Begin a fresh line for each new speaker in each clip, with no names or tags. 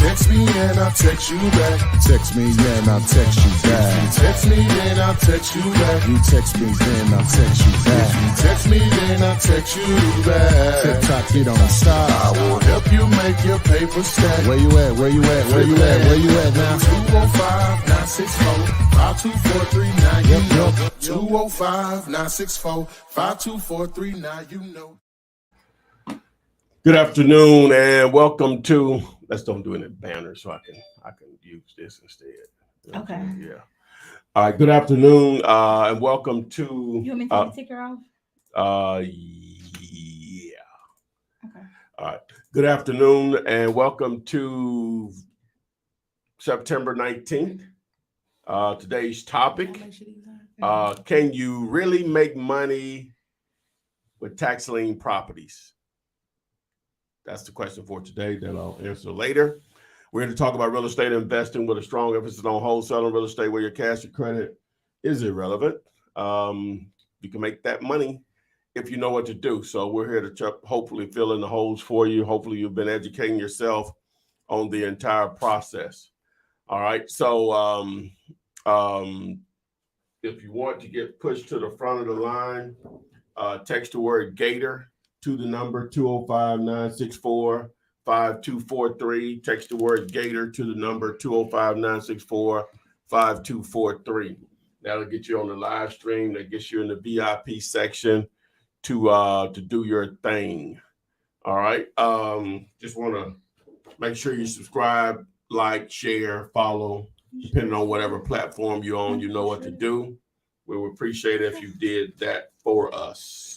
text me and I'll text you back.
Text me, then I'll text you back.
Text me, then I'll text you back.
You text me, then I'll text you back.
Text me, then I'll text you back.
TikTok, you don't stop.
I will help you make your paper stack.
Where you at? Where you at? Where you at? Where you at now?
205-964-5243. You know. 205-964-5243. You know.
Good afternoon and welcome to. Let's don't do any banners so I can use this instead.
Okay.
Yeah. All right. Good afternoon and welcome to.
You want me to take the ticker off?
Yeah.
Okay.
All right. Good afternoon and welcome to September 19th. Today's topic: can you really make money with tax lien properties? That's the question for today that I'll answer later. We're going to talk about real estate investing with a strong emphasis on wholesaling real estate where your cash or credit is irrelevant. You can make that money if you know what to do. So we're here to hopefully fill in the holes for you. Hopefully you've been educating yourself on the entire process. All right. So if you want to get pushed to the front of the line, text the word Gator to the number 205-964-5243. Text the word Gator to the number 205-964-5243. That'll get you on the live stream. That gets you in the VIP section to do your thing. All right. Just want to make sure you subscribe, like, share, follow, depending on whatever platform you're on. You know what to do. We would appreciate it if you did that for us.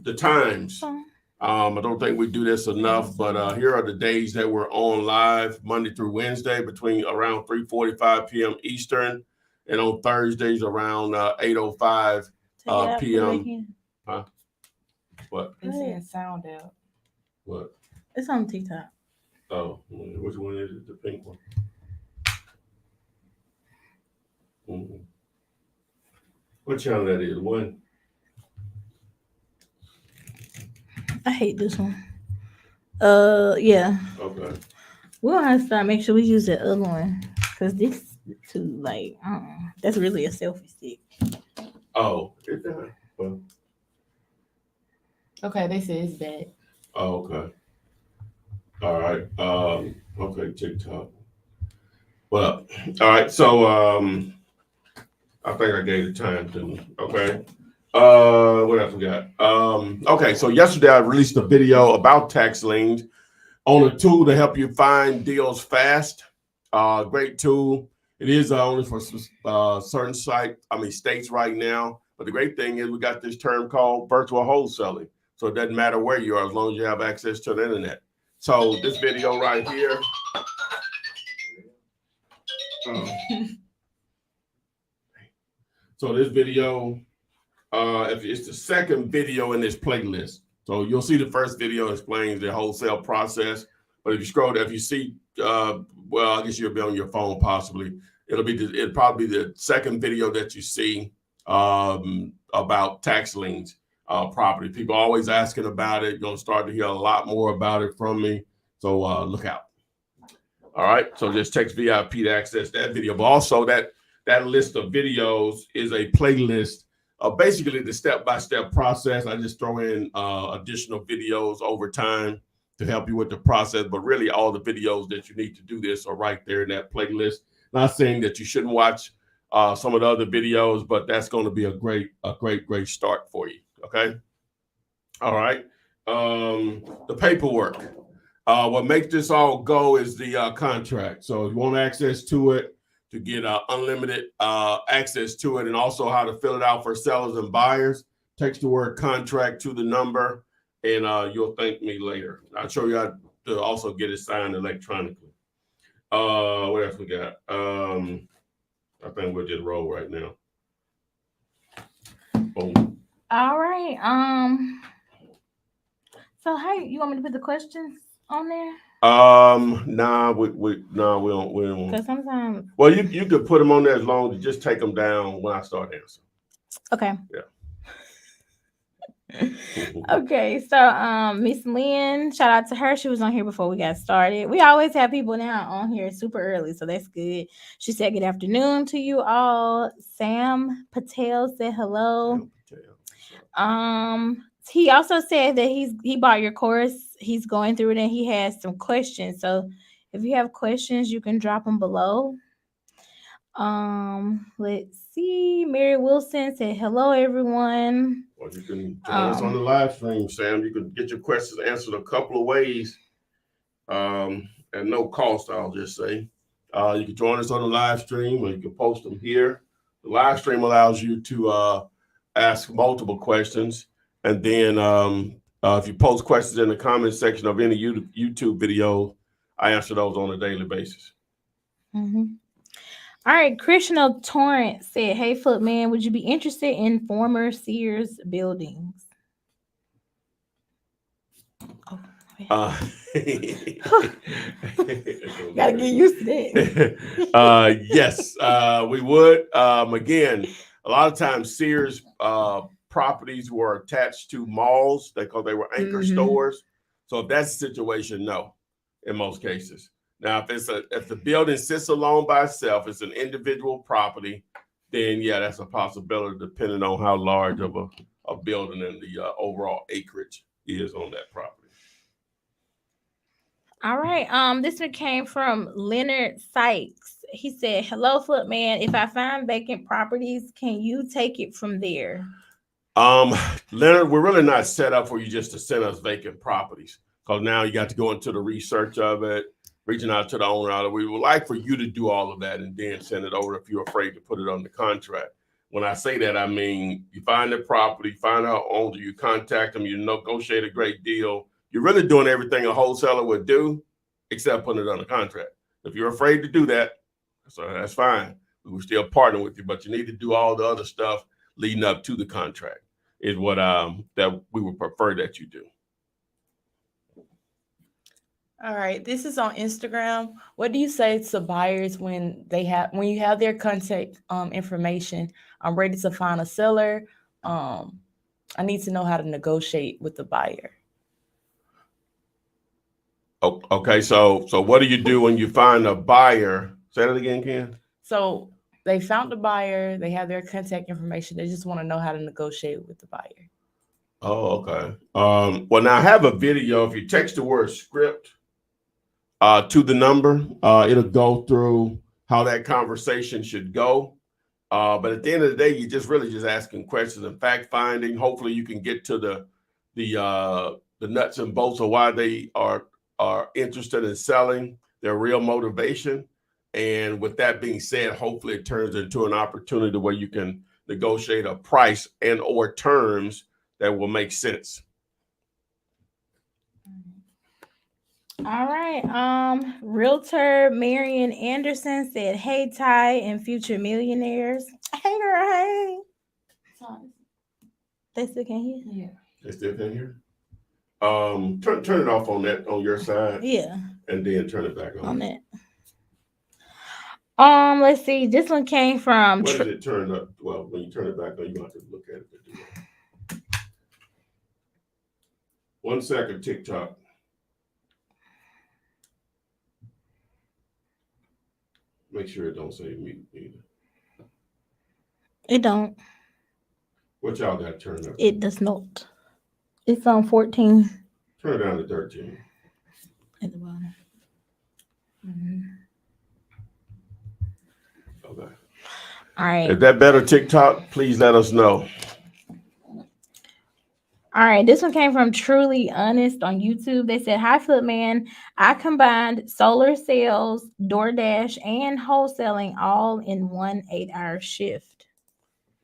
The times. I don't think we do this enough, but here are the days that we're on live Monday through Wednesday between around 3:45 p.m. Eastern, and on Thursdays around 8:05 p.m. Huh? What?
It's saying sound out.
What?
It's on TikTok.
Oh, which one is it? The pink one. Mm-hmm. What channel that is? One.
I hate this one. Yeah.
Okay.
We're gonna have to start make sure we use the other one because this too like that's really a selfie stick.
Oh, it's that. Well,
okay, they say it's bad.
oh, okay. All right. Okay, TikTok. Well, all right. So I think I gave the time to. Okay. What else we got? Okay, so yesterday I released a video about tax liens on a tool to help you find deals fast. Great tool. It is only for certain states right now. But the great thing is we got this term called virtual wholesaling. So it doesn't matter where you are as long as you have access to the internet. So this video right here. So this video. If it's the second video in this playlist, so you'll see the first video explains the wholesale process. But if you scroll, if you see, well, I guess you'll be on your phone possibly. It'll probably be the second video that you see about tax liens property. People are always asking about it. You're gonna start to hear a lot more about it from me. So look out. All right. So just text VIP to access that video. But also that list of videos is a playlist. Basically the step-by-step process. I just throw in additional videos over time to help you with the process, but really all the videos that you need to do this are right there in that playlist. Not saying that you shouldn't watch some of the other videos, but that's going to be a great start for you. Okay. All right. The paperwork. What makes this all go is the contract. So if you want access to it, to get unlimited access to it, and also how to fill it out for sellers and buyers, text the word contract to the number, and you'll thank me later. I'll show you how to also get it signed electronically. What else we got? I think we'll just roll right now. Boom.
All right. So how you want me to put the questions on there?
Nah, we don't.
Because sometimes.
Well, you could put them on there as long as you just take them down when I start answering.
Okay.
Yeah.
Okay, so Miss Lien, shout out to her. She was on here before we got started. We always have people now on here super early, so that's good. She said good afternoon to you all. Sam Patel said hello. He also said that he bought your course. He's going through it and he has some questions. So if you have questions, you can drop them below. Let's see. Mary Wilson said hello, everyone.
Or you can join us on the live stream, Sam. You can get your questions answered a couple of ways, at no cost. I'll just say, you can join us on the live stream, or you can post them here. The live stream allows you to ask multiple questions, and then if you post questions in the comment section of any YouTube video, I answer those on a daily basis.
Mm-hmm. All right, Krishna Torrance said, "Hey, Footman, would you be interested in former Sears buildings?" Oh, gotta get used to that.
Yes, we would. Again, a lot of times Sears properties were attached to malls because they were anchor stores. So if that's the situation, no, in most cases. Now, if the building sits alone by itself, it's an individual property, then yeah, that's a possibility depending on how large of a building and the overall acreage is on that property.
All right. This one came from Leonard Sykes. He said, "Hello, Footman. If I find vacant properties, can you take it from there?"
Leonard, we're really not set up for you just to send us vacant properties, because now you got to go into the research of it, reaching out to the owner. We would like for you to do all of that and then send it over if you're afraid to put it on the contract. When I say that, I mean, you find the property, find out owner, you contact them, you negotiate a great deal. You're really doing everything a wholesaler would do, except putting it on a contract. If you're afraid to do that, so that's fine. We will still partner with you, but you need to do all the other stuff leading up to the contract is what that we would prefer that you do.
All right, this is on Instagram. What do you say to buyers when you have their contact information? I'm ready to find a seller. I need to know how to negotiate with the buyer.
Okay, so what do you do when you find a buyer? Say that again, Ken.
So they found the buyer. They have their contact information. They just want to know how to negotiate with the buyer.
Oh, okay. Well, now I have a video. If you text the word script to the number, it'll go through how that conversation should go. But at the end of the day, you're just really just asking questions and fact finding. Hopefully, you can get to the nuts and bolts of why they are interested in selling, their real motivation. And with that being said, hopefully it turns into an opportunity where you can negotiate a price and or terms that will make sense.
All right. Realtor Marion Anderson said, "Hey, Ty and future millionaires." Hey, girl. Hey. They still can't hear?
Yeah.
They still can't hear? Turn it off on your side.
Yeah.
And then turn it back on.
That. Let's see. This one came from.
What is it turned up? Well, when you turn it back on, you have to look at it to do that. 1 second, TikTok. Make sure it don't say mute either.
It don't.
What y'all got turned up?
It does not. It's on 14.
Turn it down to 13.
At the bottom. Mm-hmm.
Okay.
All right.
Is that better, TikTok? Please let us know.
All right, this one came from Truly Honest on YouTube. They said, "Hi, Footman. I combined solar sales, DoorDash, and wholesaling all in one 8-hour shift."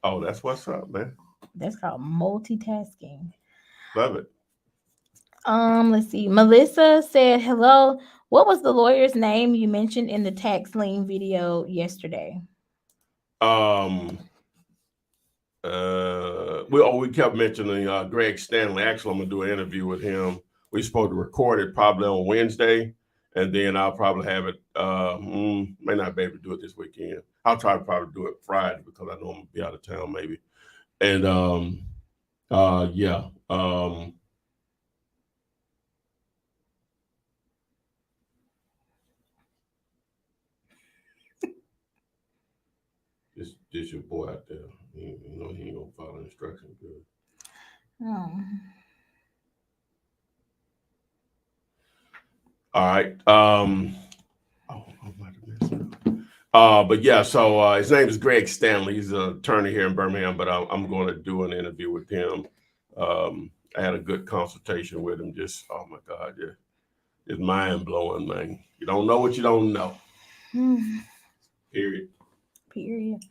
Oh, that's what's up, man.
That's called multitasking.
Love it.
Let's see. Melissa said, "Hello. What was the lawyer's name you mentioned in the tax lien video yesterday?"
We kept mentioning Greg Stanley. Actually, I'm gonna do an interview with him. We're supposed to record it probably on Wednesday, and then I'll probably have it. May not be able to do it this weekend. I'll try to probably do it Friday because I know I'm gonna be out of town maybe. And Yeah. This your boy out there. You know he ain't gonna follow instructions good.
Oh.
All right. But yeah, so his name is Greg Stanley. He's an attorney here in Birmingham, but I'm going to do an interview with him. I had a good consultation with him. Just, oh my God, it's mind blowing, man. You don't know what you don't know. Period.
Period.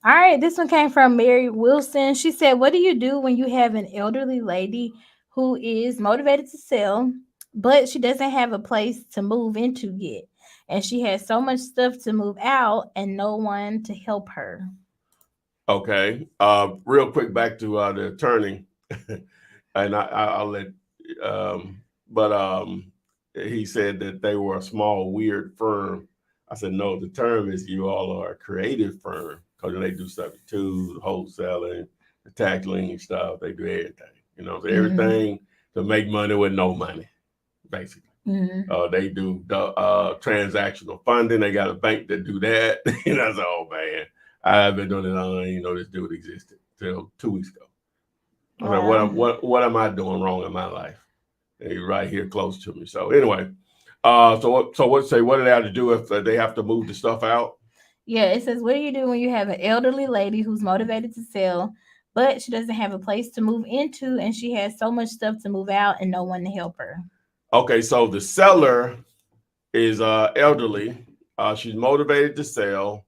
All right, this one came from Mary Wilson. She said, "What do you do when you have an elderly lady who is motivated to sell, but she doesn't have a place to move into yet, and she has so much stuff to move out and no one to help her?"
Okay. Real quick, back to the attorney, and I'll let. But he said that they were a small, weird firm. I said, no, the term is you all are a creative firm because they do stuff too, wholesaling, the tax lien stuff. They do everything, you know, so everything to make money with no money, basically. They do transactional funding. They got a bank that do that. You know, so, oh man, I've been doing it. I didn't even know this dude existed till 2 weeks ago. I mean, what am I doing wrong in my life? And he's right here close to me. So anyway, so what do they have to do if they have to move the stuff out?
Yeah, it says, what do you do when you have an elderly lady who's motivated to sell, but she doesn't have a place to move into, and she has so much stuff to move out and no one to help her?
Okay, so the seller is elderly. She's motivated to sell,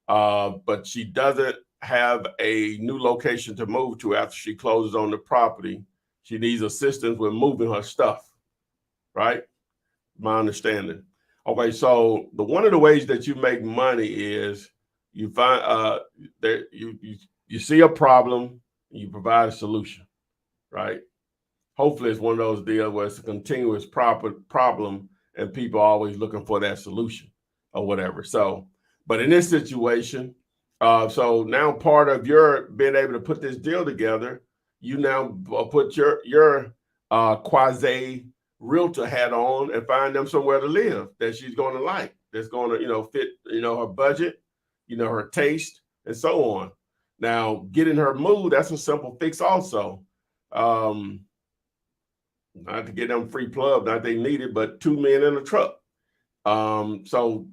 but she doesn't have a new location to move to after she closes on the property. She needs assistance with moving her stuff, right? My understanding. Okay, so one of the ways that you make money is you find you see a problem and you provide a solution, right? Hopefully it's one of those deals where it's a continuous problem and people are always looking for that solution or whatever. So, but in this situation, so now part of your being able to put this deal together, you now put your quasi realtor hat on and find them somewhere to live that she's going to like, that's going to, fit, her budget, her taste, and so on. Now, getting her moved, that's a simple fix also. Not to get them free plug, not they need it, but 2 men in a truck. So,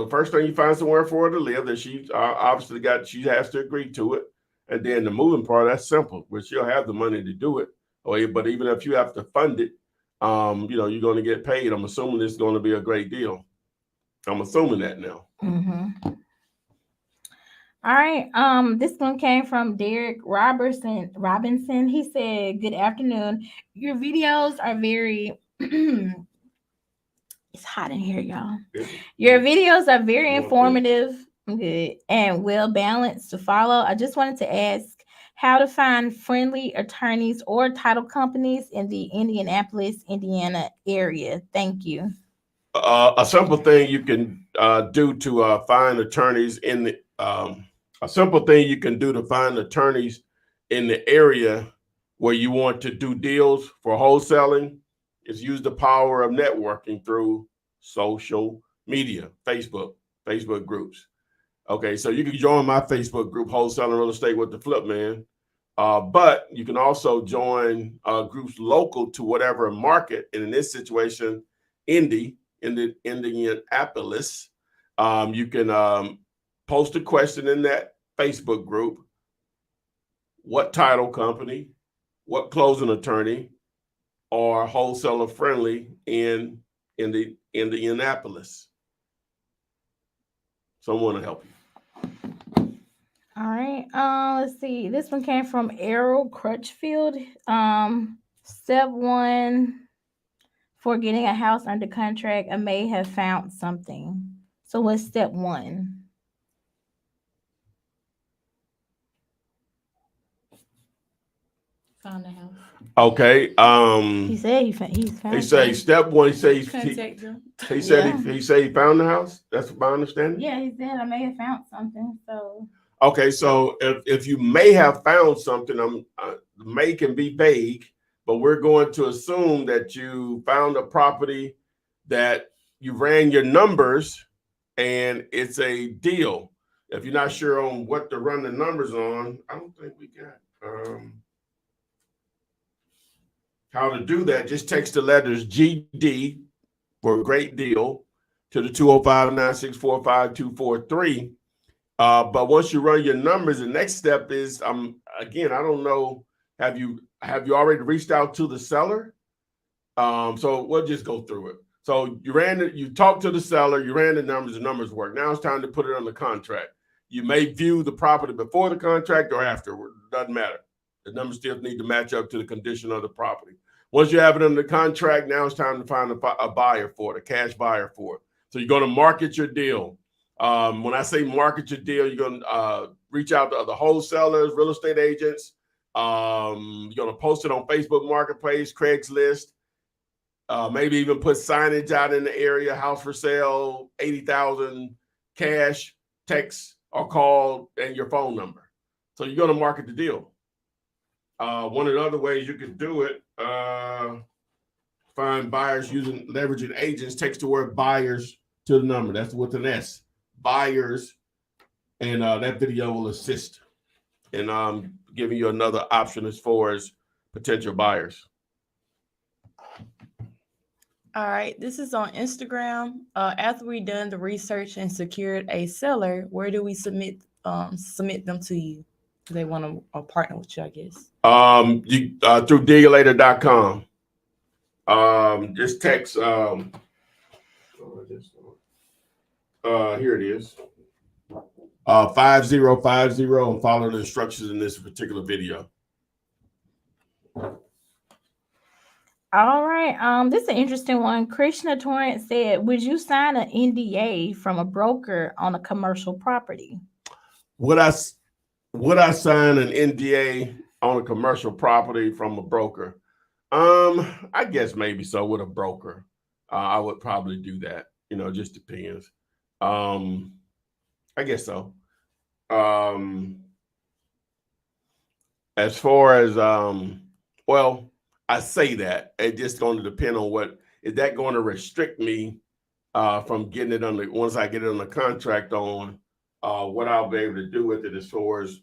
first thing you find somewhere for her to live that she obviously she has to agree to it. And then the moving part, that's simple, but she'll have the money to do it. But even if you have to fund it, you're going to get paid. I'm assuming it's going to be a great deal. I'm assuming that now.
All right. This one came from Derek Robinson. He said, "Good afternoon. Your videos are very it's hot in here, y'all. Your videos are very informative, good, and well balanced to follow. I just wanted to ask how to find friendly attorneys or title companies in the Indianapolis, Indiana area. Thank you."
A simple thing you can do to find attorneys in the area where you want to do deals for wholesaling is use the power of networking through social media, Facebook groups. Okay, so you can join my Facebook group, Wholesaling Real Estate with the Flip Man. But you can also join groups local to whatever market. And in this situation, Indianapolis, you can post a question in that Facebook group. What title company, what closing attorney are wholesaler friendly in Indianapolis? Someone to help you.
All right. Let's see. This one came from Errol Crutchfield. Step 1 for getting a house under contract, I may have found something. So what's step 1?
Found a house.
Okay.
He said he's found.
He say step 1. He say he said he found the house. That's my understanding.
Yeah, he said I may have found something. So
Okay, so if you may have found something, may can be vague, but we're going to assume that you found a property that you ran your numbers and it's a deal. If you're not sure on what to run the numbers on, I don't think we got how to do that. Just text the letters GD for a great deal to the 205-964-5243. But once you run your numbers, the next step is again, I don't know, have you already reached out to the seller? So we'll just go through it. So you talked to the seller, you ran the numbers work. Now it's time to put it on the contract. You may view the property before the contract or afterward. Doesn't matter. The numbers still need to match up to the condition of the property. Once you have it under the contract, now it's time to find a buyer for it, a cash buyer for it. So you're going to market your deal. When I say market your deal, you're going to reach out to other wholesalers, real estate agents. You're going to post it on Facebook Marketplace, Craigslist. Maybe even put signage out in the area, house for sale, 80,000 cash, text or call, and your phone number. So you're going to market the deal. One of the other ways you could do it, find buyers leveraging agents, text the word buyers to the number. That's with an S, buyers. And that video will assist in giving you another option as far as potential buyers.
All right, this is on Instagram. After we done the research and secured a seller, where do we submit them to you? They want to partner with you, I guess.
Through Dealator.com. Just text. Here it is. 5050 and follow the instructions in this particular video.
All right. This is an interesting one. Krishna Torrent said, would you sign an NDA from a broker on a commercial property?
Would I sign an NDA on a commercial property from a broker? I guess maybe so with a broker. I would probably do that. Just depends. I guess so. As far as well, I say that it's just going to depend on is that going to restrict me from getting it once I get it on the contract on what I'll be able to do with it as far as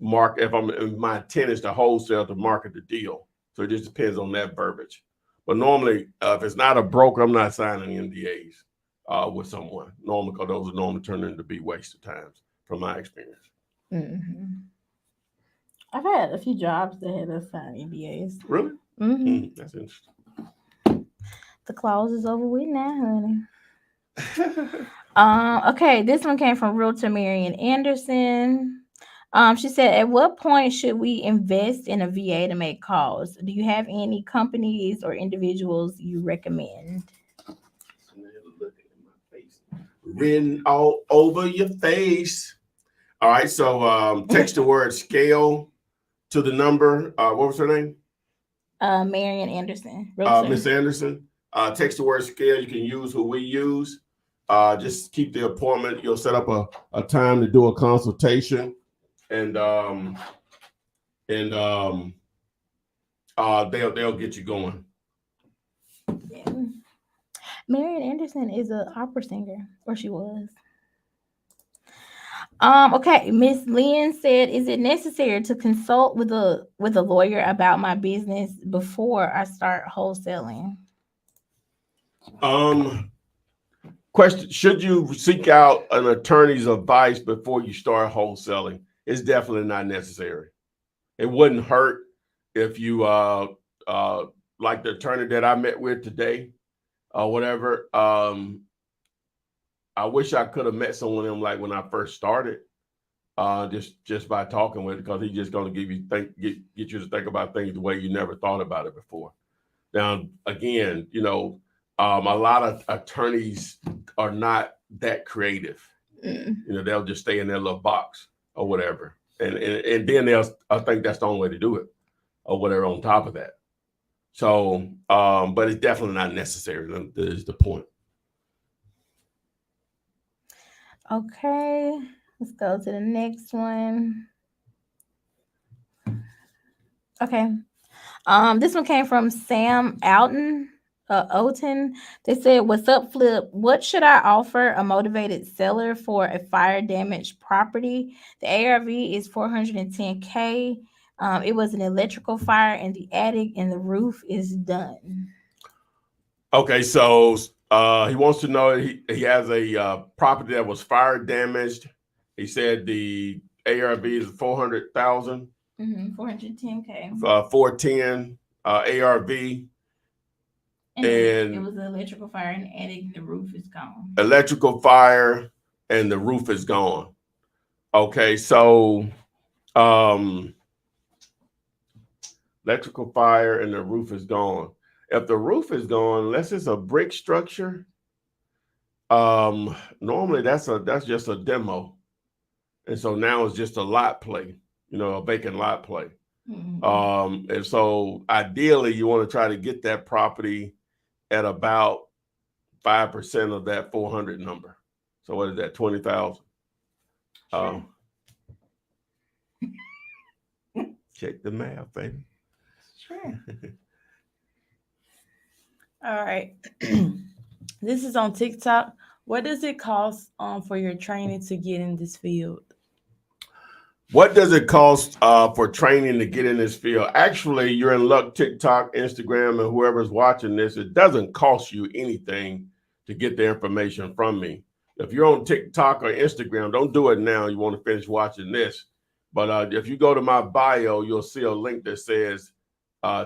if my intent is to wholesale to market the deal. So it just depends on that verbiage. But normally, if it's not a broker, I'm not signing NDAs with someone. Normally, because those are normally turn into be waste of times from my experience.
Mm-hmm. I've had a few jobs that had us sign NDAs.
Really?
Mm-hmm.
That's interesting.
The clause is over with now, honey. Okay, this one came from Realtor Marion Anderson. She said, at what point should we invest in a VA to make calls? Do you have any companies or individuals you recommend?
Written all over your face. All right, so text the word scale to the number. What was her name?
Marion Anderson.
Miss Anderson. Text the word scale. You can use who we use. Just keep the appointment. You'll set up a time to do a consultation. And they'll get you going.
Yeah. Marion Anderson is an opera singer, or she was. Okay, Miss Lien said, is it necessary to consult with a lawyer about my business before I start wholesaling?
Question: should you seek out an attorney's advice before you start wholesaling? It's definitely not necessary. It wouldn't hurt if you like the attorney that I met with today or whatever. I wish I could have met someone of them like when I first started, just by talking with it, because he's just going to get you to think about things the way you never thought about it before. Now, again, a lot of attorneys are not that creative. They'll just stay in their little box or whatever. And then I think that's the only way to do it or whatever on top of that. So, but it's definitely not necessary. That is the point.
Okay, Let's go to the next one. Okay. This one came from Sam Oten. They said, "What's up, Flip? What should I offer a motivated seller for a fire damaged property? The ARV is 410K. It was an electrical fire in the attic, and the roof is done."
Okay, so he wants to know he has a property that was fire damaged. He said the ARV is 400,000.
410K.
410 ARV.
And
And
it was an electrical fire in the attic, and the roof is gone.
Electrical fire and the roof is gone. Okay, so electrical fire and the roof is gone. If the roof is gone, unless it's a brick structure, normally that's just a demo. And so now it's just a lot play, a vacant lot play.
Mhm.
And so ideally you want to try to get that property at about 5% of that 400 number. So what is that? 20,000.
Sure.
Check the math, baby.
Sure.
All right. This is on TikTok. What does it cost for your training to get in this field?
What does it cost for training to get in this field? Actually, you're in luck. TikTok, Instagram, and whoever's watching this, it doesn't cost you anything to get the information from me. If you're on TikTok or Instagram, don't do it now. You want to finish watching this. But if you go to my bio, you'll see a link that says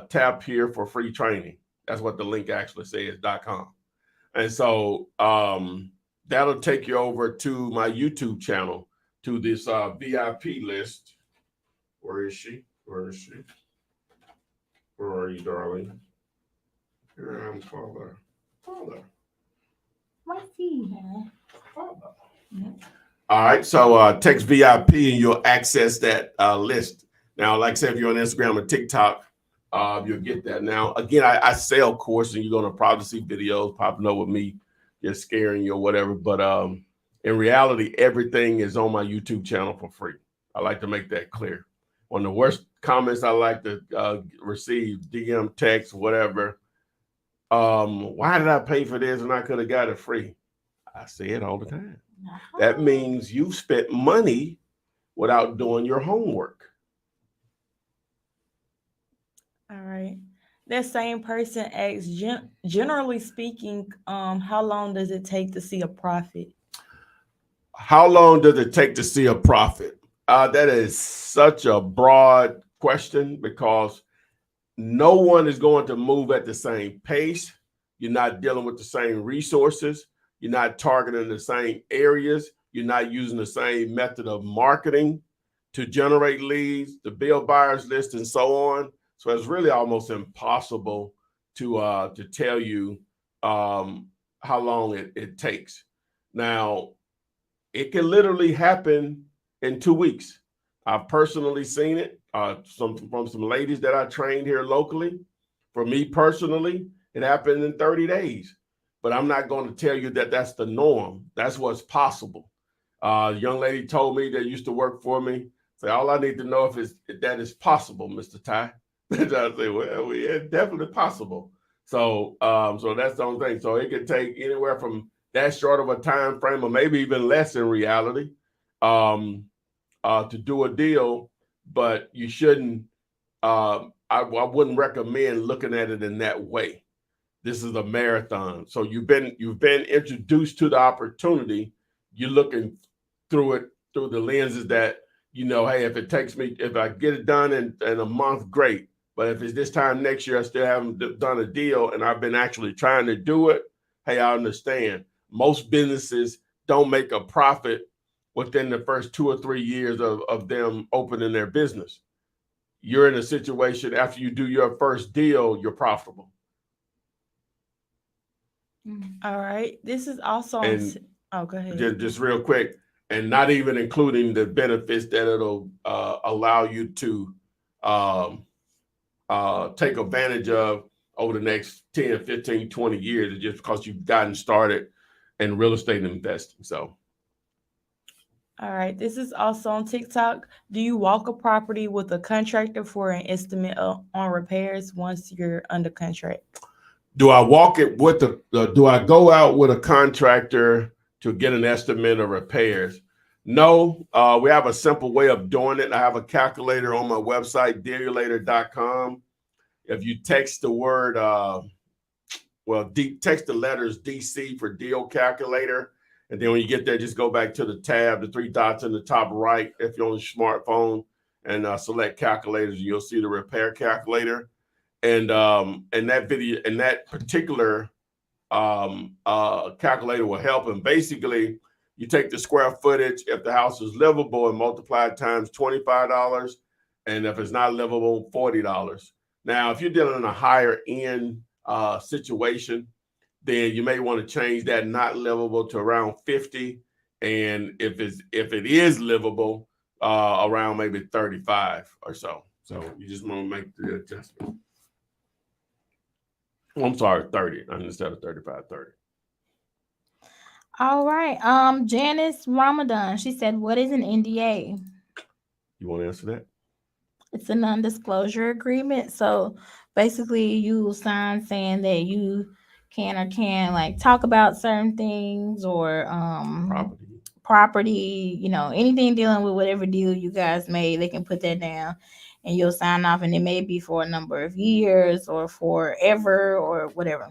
tap here for free training. That's what the link actually says, .com. And so that'll take you over to my YouTube channel, to this VIP list. Where is she? Where is she? Where are you, darling? Here I am, Father.
What's he?
All right, so text VIP and you'll access that list. Now, like I said, if you're on Instagram or TikTok, you'll get that. Now, again, I sell courses, and you're going to probably see videos popping up with me just scaring you or whatever. But in reality, everything is on my YouTube channel for free. I like to make that clear. One of the worst comments I like to receive, DM, text, whatever. Why did I pay for this and I could have got it free? I say it all the time. That means you spent money without doing your homework.
All right. That same person asks, generally speaking, how long does it take to see a profit?
How long does it take to see a profit? That is such a broad question because no one is going to move at the same pace. You're not dealing with the same resources. You're not targeting the same areas. You're not using the same method of marketing to generate leads, to build buyers list, and so on. So it's really almost impossible to tell you how long it takes. Now, it can literally happen in 2 weeks. I've personally seen it from some ladies that I trained here locally. For me personally, it happened in 30 days. But I'm not going to tell you that that's the norm. That's what's possible. A young lady told me that used to work for me. Say, all I need to know if that is possible, Mr. Ty. I say, well, it's definitely possible. So so that's the only thing. So it could take anywhere from that short of a time frame, or maybe even less in reality, to do a deal. But you shouldn't. I wouldn't recommend looking at it in that way. This is a marathon. So you've been introduced to the opportunity. You're looking through it through the lenses that, hey, if I get it done in a month, great. But if it's this time next year, I still haven't done a deal and I've been actually trying to do it, hey, I understand. Most businesses don't make a profit within the first 2 or 3 years of them opening their business. You're in a situation after you do your first deal, you're profitable.
All right. This is also go ahead.
Just real quick, and not even including the benefits that it'll allow you to take advantage of over the next 10, 15, 20 years, just because you've gotten started in real estate investing. So
All right. This is also on TikTok. Do you walk a property with a contractor for an estimate on repairs once you're under contract?
Do I walk it with do I go out with a contractor to get an estimate of repairs? No, we have a simple way of doing it. I have a calculator on my website, dealulator.com. If you text the word, text the letters DC for deal calculator. And then when you get there, just go back to the tab, the 3 dots in the top right, if you're on a smartphone, and select calculators, you'll see the repair calculator. And that particular calculator will help. And basically, you take the square footage if the house is livable and multiply it times $25, and if it's not livable, $40. Now, if you're dealing in a higher end situation, then you may want to change that not livable to around 50, and if it is livable, around maybe 35 or so. So you just want to make the adjustment. I'm sorry, 30 instead of 35, 30.
All right. Janice Ramadan, she said, what is an NDA?
You want to answer that?
It's a non-disclosure agreement. So basically you will sign saying that you can or can't like talk about certain things or property, anything dealing with whatever deal you guys made, they can put that down and you'll sign off, and it may be for a number of years or forever or whatever.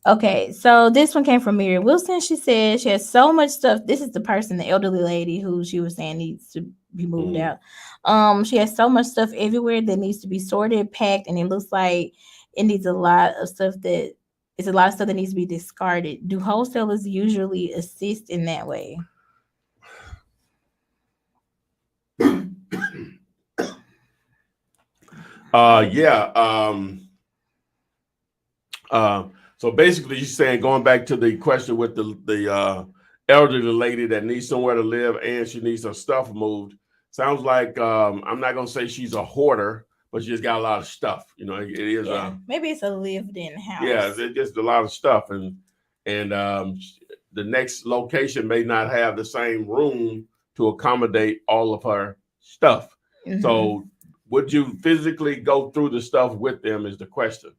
Okay, so this one came from Mary Wilson. She said she has so much stuff. This is the person, the elderly lady who she was saying needs to be moved out. She has so much stuff everywhere that needs to be sorted, packed, and it looks like it needs a lot of stuff that needs to be discarded. Do wholesalers usually assist in that way?
So basically, you're saying, going back to the question with the elderly lady that needs somewhere to live and she needs her stuff moved. Sounds like I'm not gonna say she's a hoarder, but she's got a lot of stuff. It is.
Maybe it's a lived-in house.
Yeah, it's just a lot of stuff, and the next location may not have the same room to accommodate all of her stuff. Mm-hmm. So, would you physically go through the stuff with them? Is the question.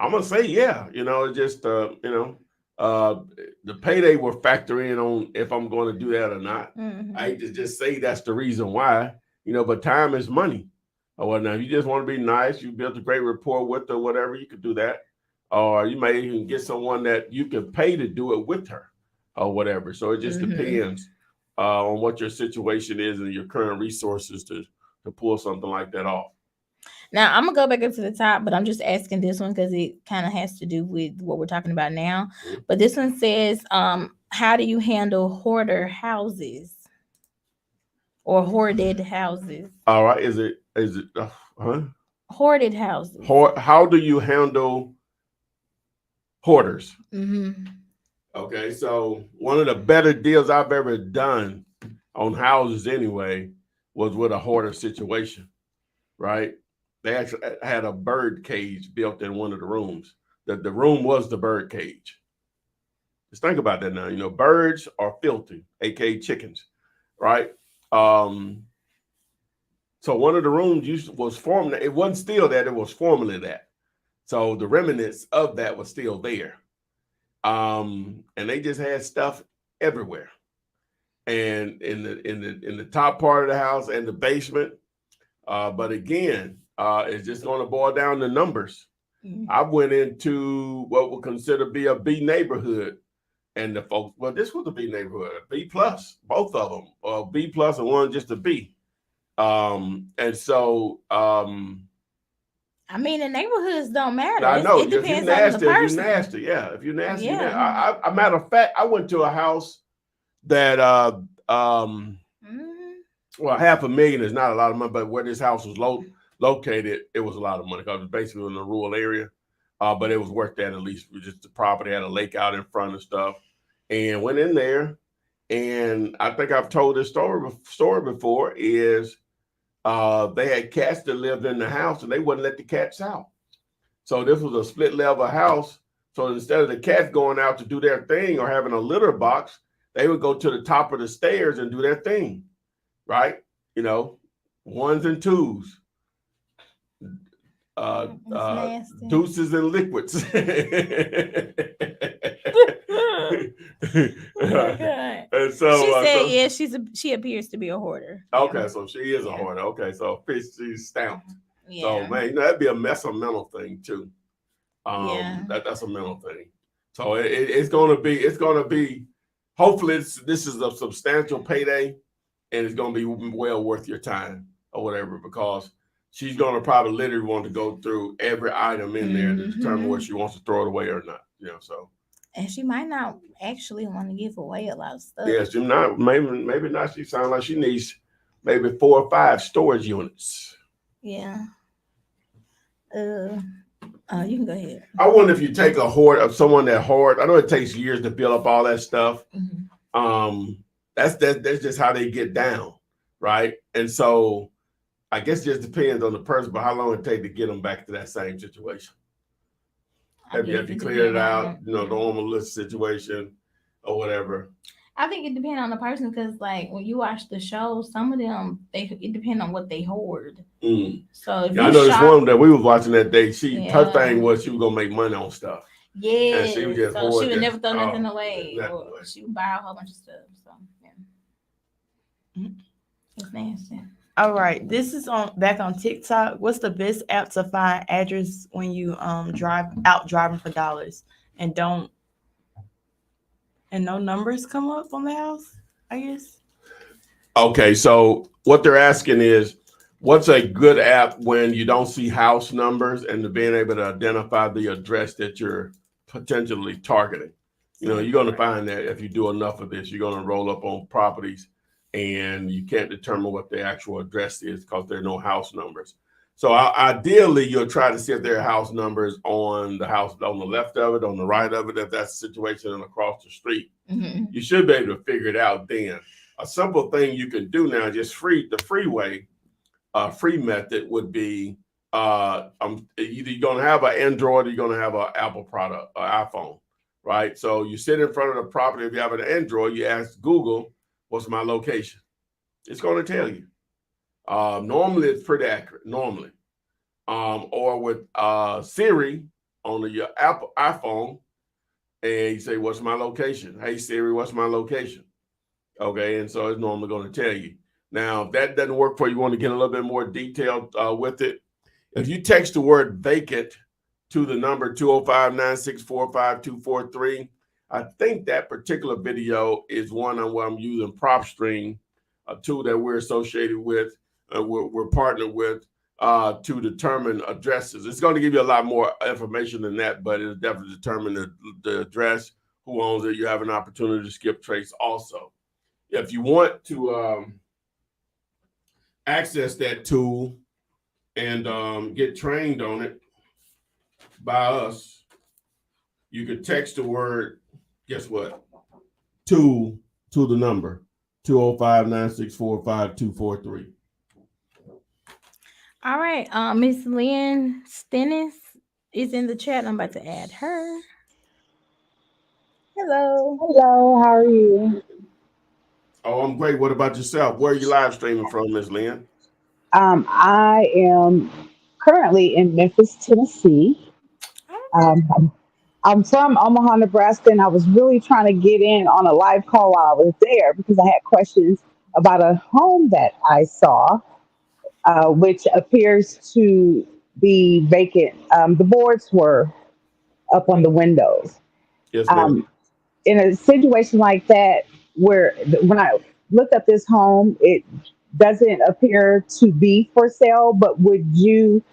I'm gonna say, yeah. It's just the payday will factor in on if I'm going to do that or not. Mm-hmm. I hate to just say that's the reason why. But time is money. Or now, if you just want to be nice, you built a great rapport with her, whatever, you could do that. Or you may even get someone that you can pay to do it with her, or whatever. So it just depends on what your situation is and your current resources to pull something like that off.
Now, I'm going to go back up to the top, but I'm just asking this one because it kind of has to do with what we're talking about now. Mm-hmm. But this one says, how do you handle hoarder houses or hoarded houses?
All right. Is it
hoarded houses?
How do you handle hoarders?
Mm-hmm.
Okay. So one of the better deals I've ever done on houses anyway was with a hoarder situation, right? They actually had a bird cage built in one of the rooms. The room was the bird cage. Just think about that now. Birds are filthy, aka chickens, right? So one of the rooms was formerly, it wasn't still that, it was formerly that. So the remnants of that was still there. And they just had stuff everywhere. And in the top part of the house and the basement. But again, it's just going to boil down to numbers. Mm-hmm. I went into what would consider be a B neighborhood, and the folks, well, this was a B neighborhood, B plus, both of them, or B plus and one just a B. And so, I
mean, the neighborhoods don't matter.
I know.
It depends on the person.
If you're nasty, yeah. If you're nasty, yeah. I matter of fact, I went to a house that, well, $500,000 is not a lot of money, but where this house was located, it was a lot of money because it was basically in a rural area. But it was worth that at least. Just the property had a lake out in front and stuff. And went in there, and I think I've told this story before, is they had cats that lived in the house and they wouldn't let the cats out. So this was a split level house, So instead of the cats going out to do their thing or having a litter box, they would go to the top of the stairs and do their thing, right? You know, ones and twos, deuces and liquids. And so
she said, she appears to be a hoarder.
Okay, so she is a hoarder. Okay, so she's stamped.
Yeah.
So man, that'd be a mental thing too. That's a mental thing. So it's gonna be. Hopefully, this is a substantial payday, and it's gonna be well worth your time or whatever, because she's gonna probably literally want to go through every item in there to determine whether she wants to throw it away or not. You know, so.
And she might not actually want to give away a lot of stuff.
Yeah, she not. Maybe not. She sounds like she needs maybe 4 or 5 storage units.
Yeah. You can go ahead.
I wonder if you take a hoard of someone that hoard. I know it takes years to build up all that stuff. That's just how they get down, right? And so I guess it just depends on the person, but how long it take to get them back to that same situation. Have you cleared it out, normal list situation or whatever?
I think it depends on the person, because like when you watch the show, some of them it depends on what they hoard. So if
I know this one that we was watching that day. Her thing was she was gonna make money on stuff.
Yeah,
and she would just
so she would never throw nothing away,
exactly.
or she would buy a whole bunch of stuff. So yeah, it's nasty.
All right, this is back on TikTok. What's the best app to find address when you driving for dollars and no numbers come up on the house, I guess?
Okay, so what they're asking is, what's a good app when you don't see house numbers and being able to identify the address that you're potentially targeting? You're going to find that if you do enough of this, you're going to roll up on properties and you can't determine what the actual address is because there are no house numbers. So ideally, you'll try to see if there are house numbers on the house, on the left of it, on the right of it, if that's the situation, and across the street. You should be able to figure it out then. A simple thing you can do now, just free method would be either you're going to have an Android or you're going to have an Apple product, or iPhone, right? So you sit in front of the property. If you have an Android, you ask Google, what's my location? It's going to tell you. Normally, it's pretty accurate. Normally, or with Siri on your Apple iPhone, and you say, "What's my location?" Hey Siri, what's my location? Okay, and so it's normally going to tell you. Now, if that doesn't work for you, you want to get a little bit more detailed with it. If you text the word vacant to the number 205-964-5243, I think that particular video is one on where I'm using PropStream, a tool that we're associated with, we're partnered with to determine addresses. It's going to give you a lot more information than that, but it'll definitely determine the address, who owns it. You have an opportunity to skip trace also. If you want to access that tool and get trained on it by us, you could text the word, guess what? To the number 205-964-5243.
All right. Miss Lien Stennis is in the chat. I'm about to add her. Hello.
Hello, how are you?
Oh, I'm great. What about yourself? Where are you live streaming from, Miss Lien?
I am currently in Memphis, Tennessee. I'm from Omaha, Nebraska, and I was really trying to get in on a live call while I was there because I had questions about a home that I saw, which appears to be vacant. The boards were up on the windows.
Yes, ma'am.
In a situation like that, where when I looked up this home, it doesn't appear to be for sale, but would you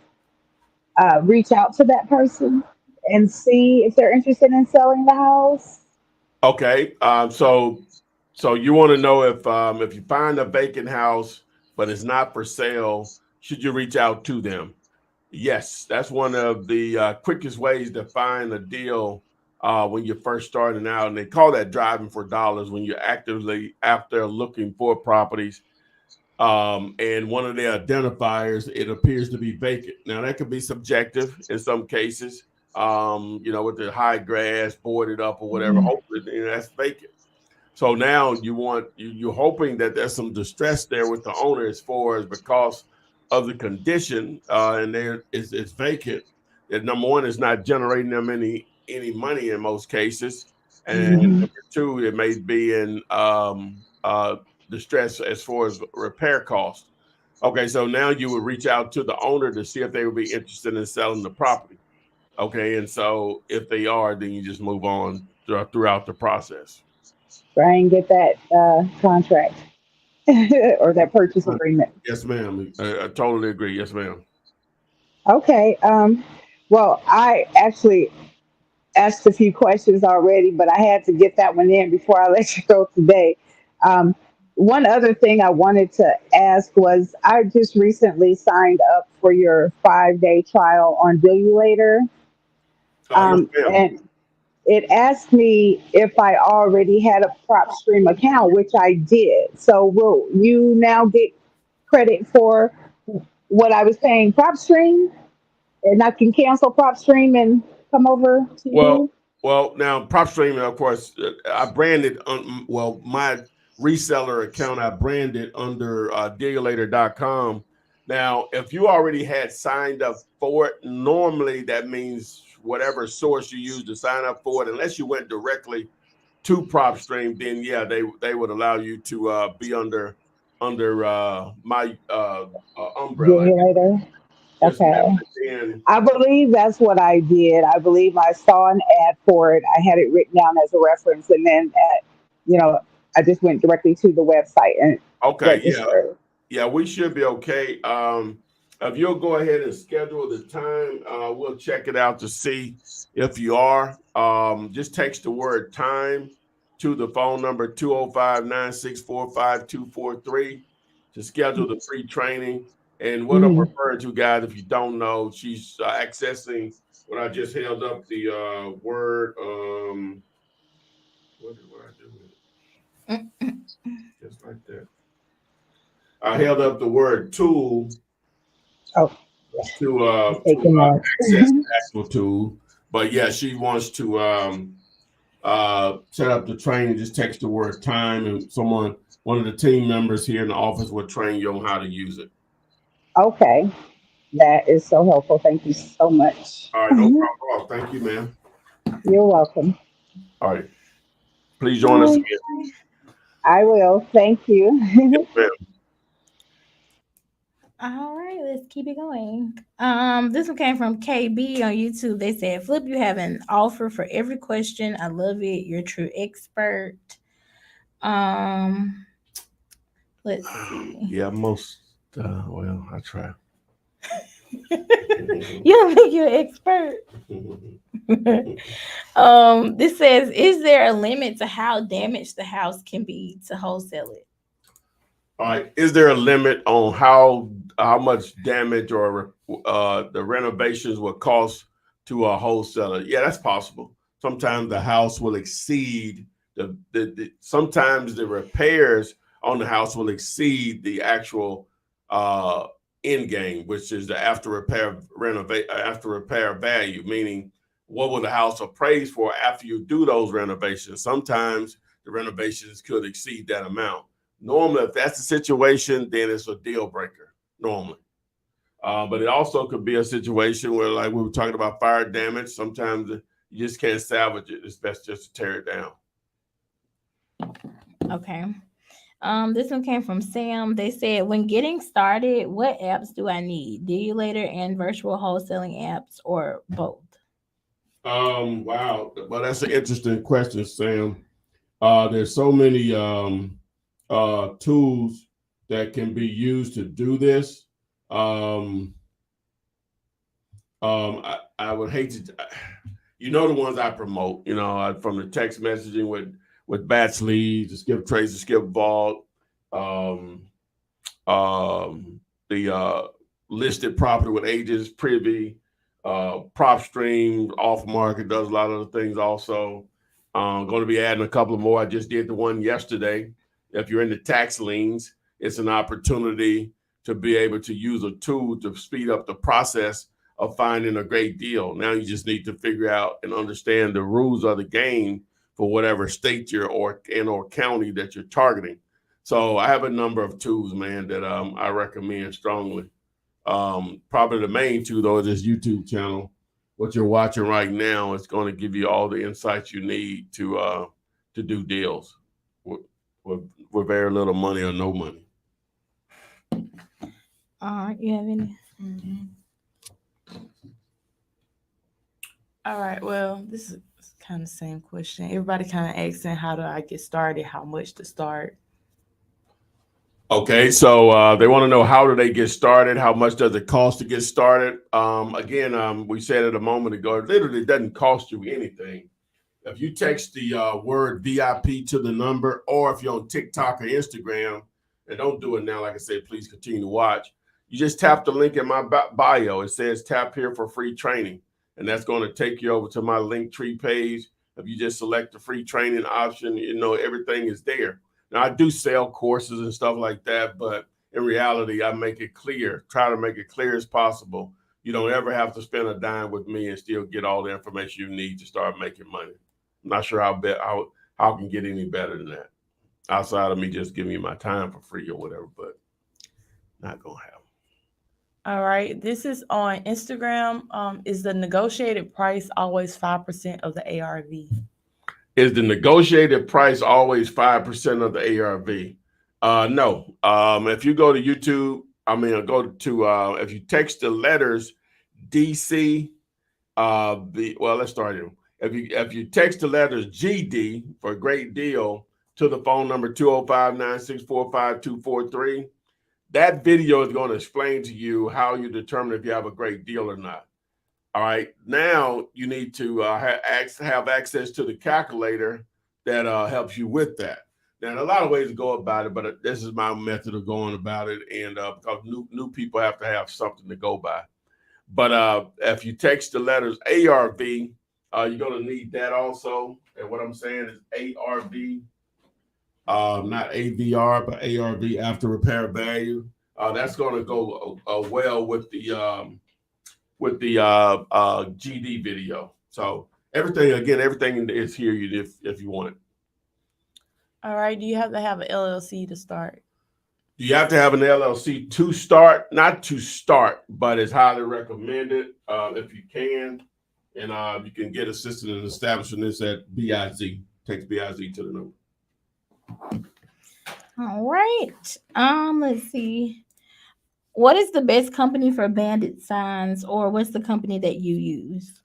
reach out to that person and see if they're interested in selling the house?
Okay. So you want to know if you find a vacant house, but it's not for sale, should you reach out to them? Yes, that's one of the quickest ways to find a deal when you're first starting out. And they call that driving for dollars when you're actively after looking for properties. And one of their identifiers, it appears to be vacant. Now, that could be subjective in some cases. with the high grass boarded up or whatever. Hopefully, that's vacant. So now you're hoping that there's some distress there with the owner as far as because of the condition, and it's vacant. That number one is not generating them any money in most cases, and
Mhm.
number two, it may be in distress as far as repair costs. Okay, so now you would reach out to the owner to see if they would be interested in selling the property. Okay, and so if they are, then you just move on throughout the process.
Try and get that contract or that purchase agreement.
Yes, ma'am. I totally agree. Yes, ma'am.
Okay. Well, I actually asked a few questions already, but I had to get that one in before I let you go today. Um, One other thing I wanted to ask was I just recently signed up for your 5-day trial on Billulator.
Yes, ma'am.
And it asked me if I already had a PropStream account, which I did. So will you now get credit for what I was paying PropStream? And I can cancel PropStream and come over to
Well,
you?
now PropStream, of course, I branded my reseller account. I branded under dealulator.com. Now, if you already had signed up for it, normally that means whatever source you use to sign up for it, unless you went directly to PropStream, then yeah, they would allow you to be under my umbrella.
Billulator?
Yes, ma'am.
Okay.
And
I believe that's what I did. I believe I saw an ad for it. I had it written down as a reference, and then, you know, I just went directly to the website and
okay, yeah,
registered.
yeah, we should be okay. If you'll go ahead and schedule the time, we'll check it out to see if you are. Just text the word time to the phone number 205-964-5243 to schedule the free training. And what I'm
Mhm.
referring to, guys, if you don't know, she's accessing what I just held up the word. What I do with it? Just like that. I held up the word tool
Oh,
to
taking notes.
access the actual tool. But yeah, she wants to set up the training. Just text the word time, and one of the team members here in the office will train you on how to use it.
Okay, that is so helpful. Thank you so much.
All right, no problem at all. Thank you, ma'am.
You're welcome.
All right, please join us
Bye.
again.
I will. Thank
Yes,
you.
ma'am.
All right, let's keep it going. This one came from KB on YouTube. They said, Flip, you have an offer for every question. I love it. You're a true expert. Um, let's see.
Yeah, most. Well, I try.
You don't think you're an expert? This says, is there a limit to how damaged the house can be to wholesale it?
All right. Is there a limit on how much damage or the renovations will cost to a wholesaler? Yeah, that's possible. Sometimes the house will exceed sometimes the repairs on the house will exceed the actual end game, which is the after repair value, meaning what will the house appraise for after you do those renovations? Sometimes the renovations could exceed that amount. Normally, if that's the situation, then it's a deal breaker, normally. But it also could be a situation where, like we were talking about fire damage, sometimes you just can't salvage it. It's best just to tear it down.
Okay. This one came from Sam. They said, when getting started, what apps do I need? Dealulator and virtual wholesaling apps or both?
Wow. Well, that's an interesting question, Sam. There's so many tools that can be used to do this. I would hate to, the ones I promote, from the text messaging with Bats Leads, the Skip Trace, the Skip Vault, the listed property with agents, Privy, PropStream, Off Market does a lot of the things also. Going to be adding a couple of more. I just did the one yesterday. If you're into tax liens, it's an opportunity to be able to use a tool to speed up the process of finding a great deal. Now you just need to figure out and understand the rules of the game for whatever state you're or county that you're targeting. So I have a number of tools, man, that I recommend strongly. Probably the main two though is this YouTube channel. What you're watching right now is going to give you all the insights you need to do deals with very little money or no money.
You have any?
All right. Well, this is kind of the same question. Everybody kind of asking, how do I get started? How much to start?
Okay, so they want to know, how do they get started? How much does it cost to get started? Again, we said it a moment ago, it literally doesn't cost you anything. If you text the word VIP to the number, or if you're on TikTok or Instagram, and don't do it now, like I said, please continue to watch. You just tap the link in my bio. It says tap here for free training. And that's going to take you over to my Linktree page. If you just select the free training option, you know, everything is there. Now, I do sell courses and stuff like that, but in reality, I make it clear, try to make it clear as possible. You don't ever have to spend a dime with me and still get all the information you need to start making money. I'm not sure how I can get any better than that, outside of me just giving you my time for free or whatever, but not going to happen.
All right. This is on Instagram. Is the negotiated price always 5% of the ARV?
Is the negotiated price always 5% of the ARV? No. If you go to YouTube, if you text the letters DC, let's start here. If you text the letters GD for a great deal to the phone number 205-964-5243, that video is going to explain to you how you determine if you have a great deal or not. All right. Now you need to have access to the calculator that helps you with that. Now, there are a lot of ways to go about it, but this is my method of going about it. And because new people have to have something to go by. But if you text the letters ARV, you're going to need that also. And what I'm saying is ARV, not AVR, but ARV, after repair value. That's going to go well with the GD video. So everything is here if you want it.
All right. Do you have to have an LLC to start?
Do you have to have an LLC to start? Not to start, but it's highly recommended if you can. And you can get assistance in establishing this at BIZ. Text BIZ to the number.
All right. Let's see. What is the best company for bandit signs, or what's the company that you use?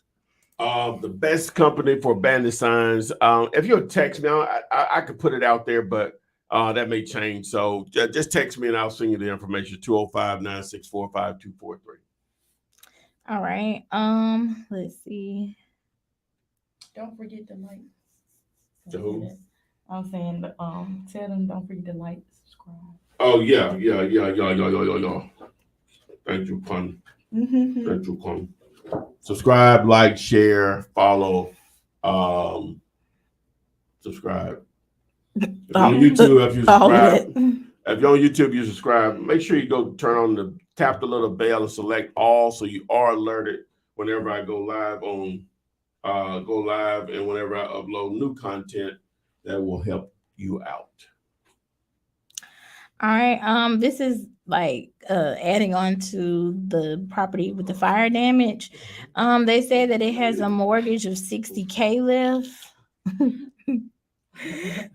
The best company for bandit signs. If you'll text me, I could put it out there, but that may change. So just text me and I'll send you the information. 205-964-5243.
All right. Let's see.
Don't forget to like.
To who?
I'm saying, tell them don't forget to like, subscribe.
Oh yeah. Thank you, Pun. Thank you, Pun. Subscribe, like, share, follow, subscribe. If you're on YouTube, you subscribe. Make sure you go tap the little bell and select all, so you are alerted whenever I go live and whenever I upload new content that will help you out.
All right. This is like adding on to the property with the fire damage. They say that it has a mortgage of $60K left.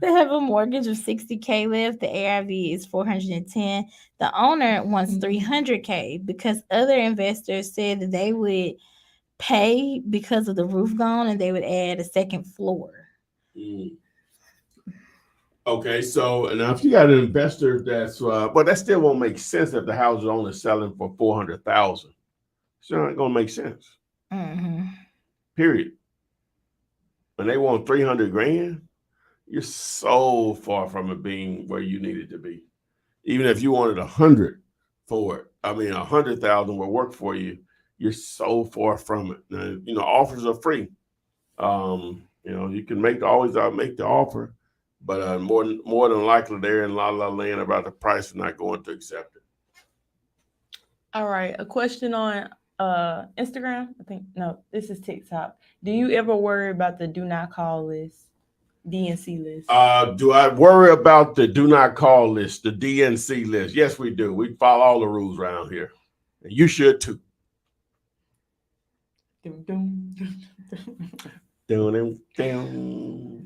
They have a mortgage of $60K left. The ARV is $410. The owner wants $300K because other investors said that they would pay because of the roof gone and they would add a second floor.
Okay, so now if you got an investor that's that still won't make sense if the house is only selling for $400,000. It's not gonna make sense. Period. When they want $300,000, you're so far from it being where you need it to be. Even if you wanted 100 for it, 100,000 will work for you. You're so far from it. Now, offers are free. You can always make the offer, but more than likely they're in la la land about the price and not going to accept it.
All right, a question on Instagram, I think. No, this is TikTok. Do you ever worry about the do not call list, DNC list?
Do I worry about the do not call list, the DNC list? Yes, we do. We follow all the rules around here. And you should too.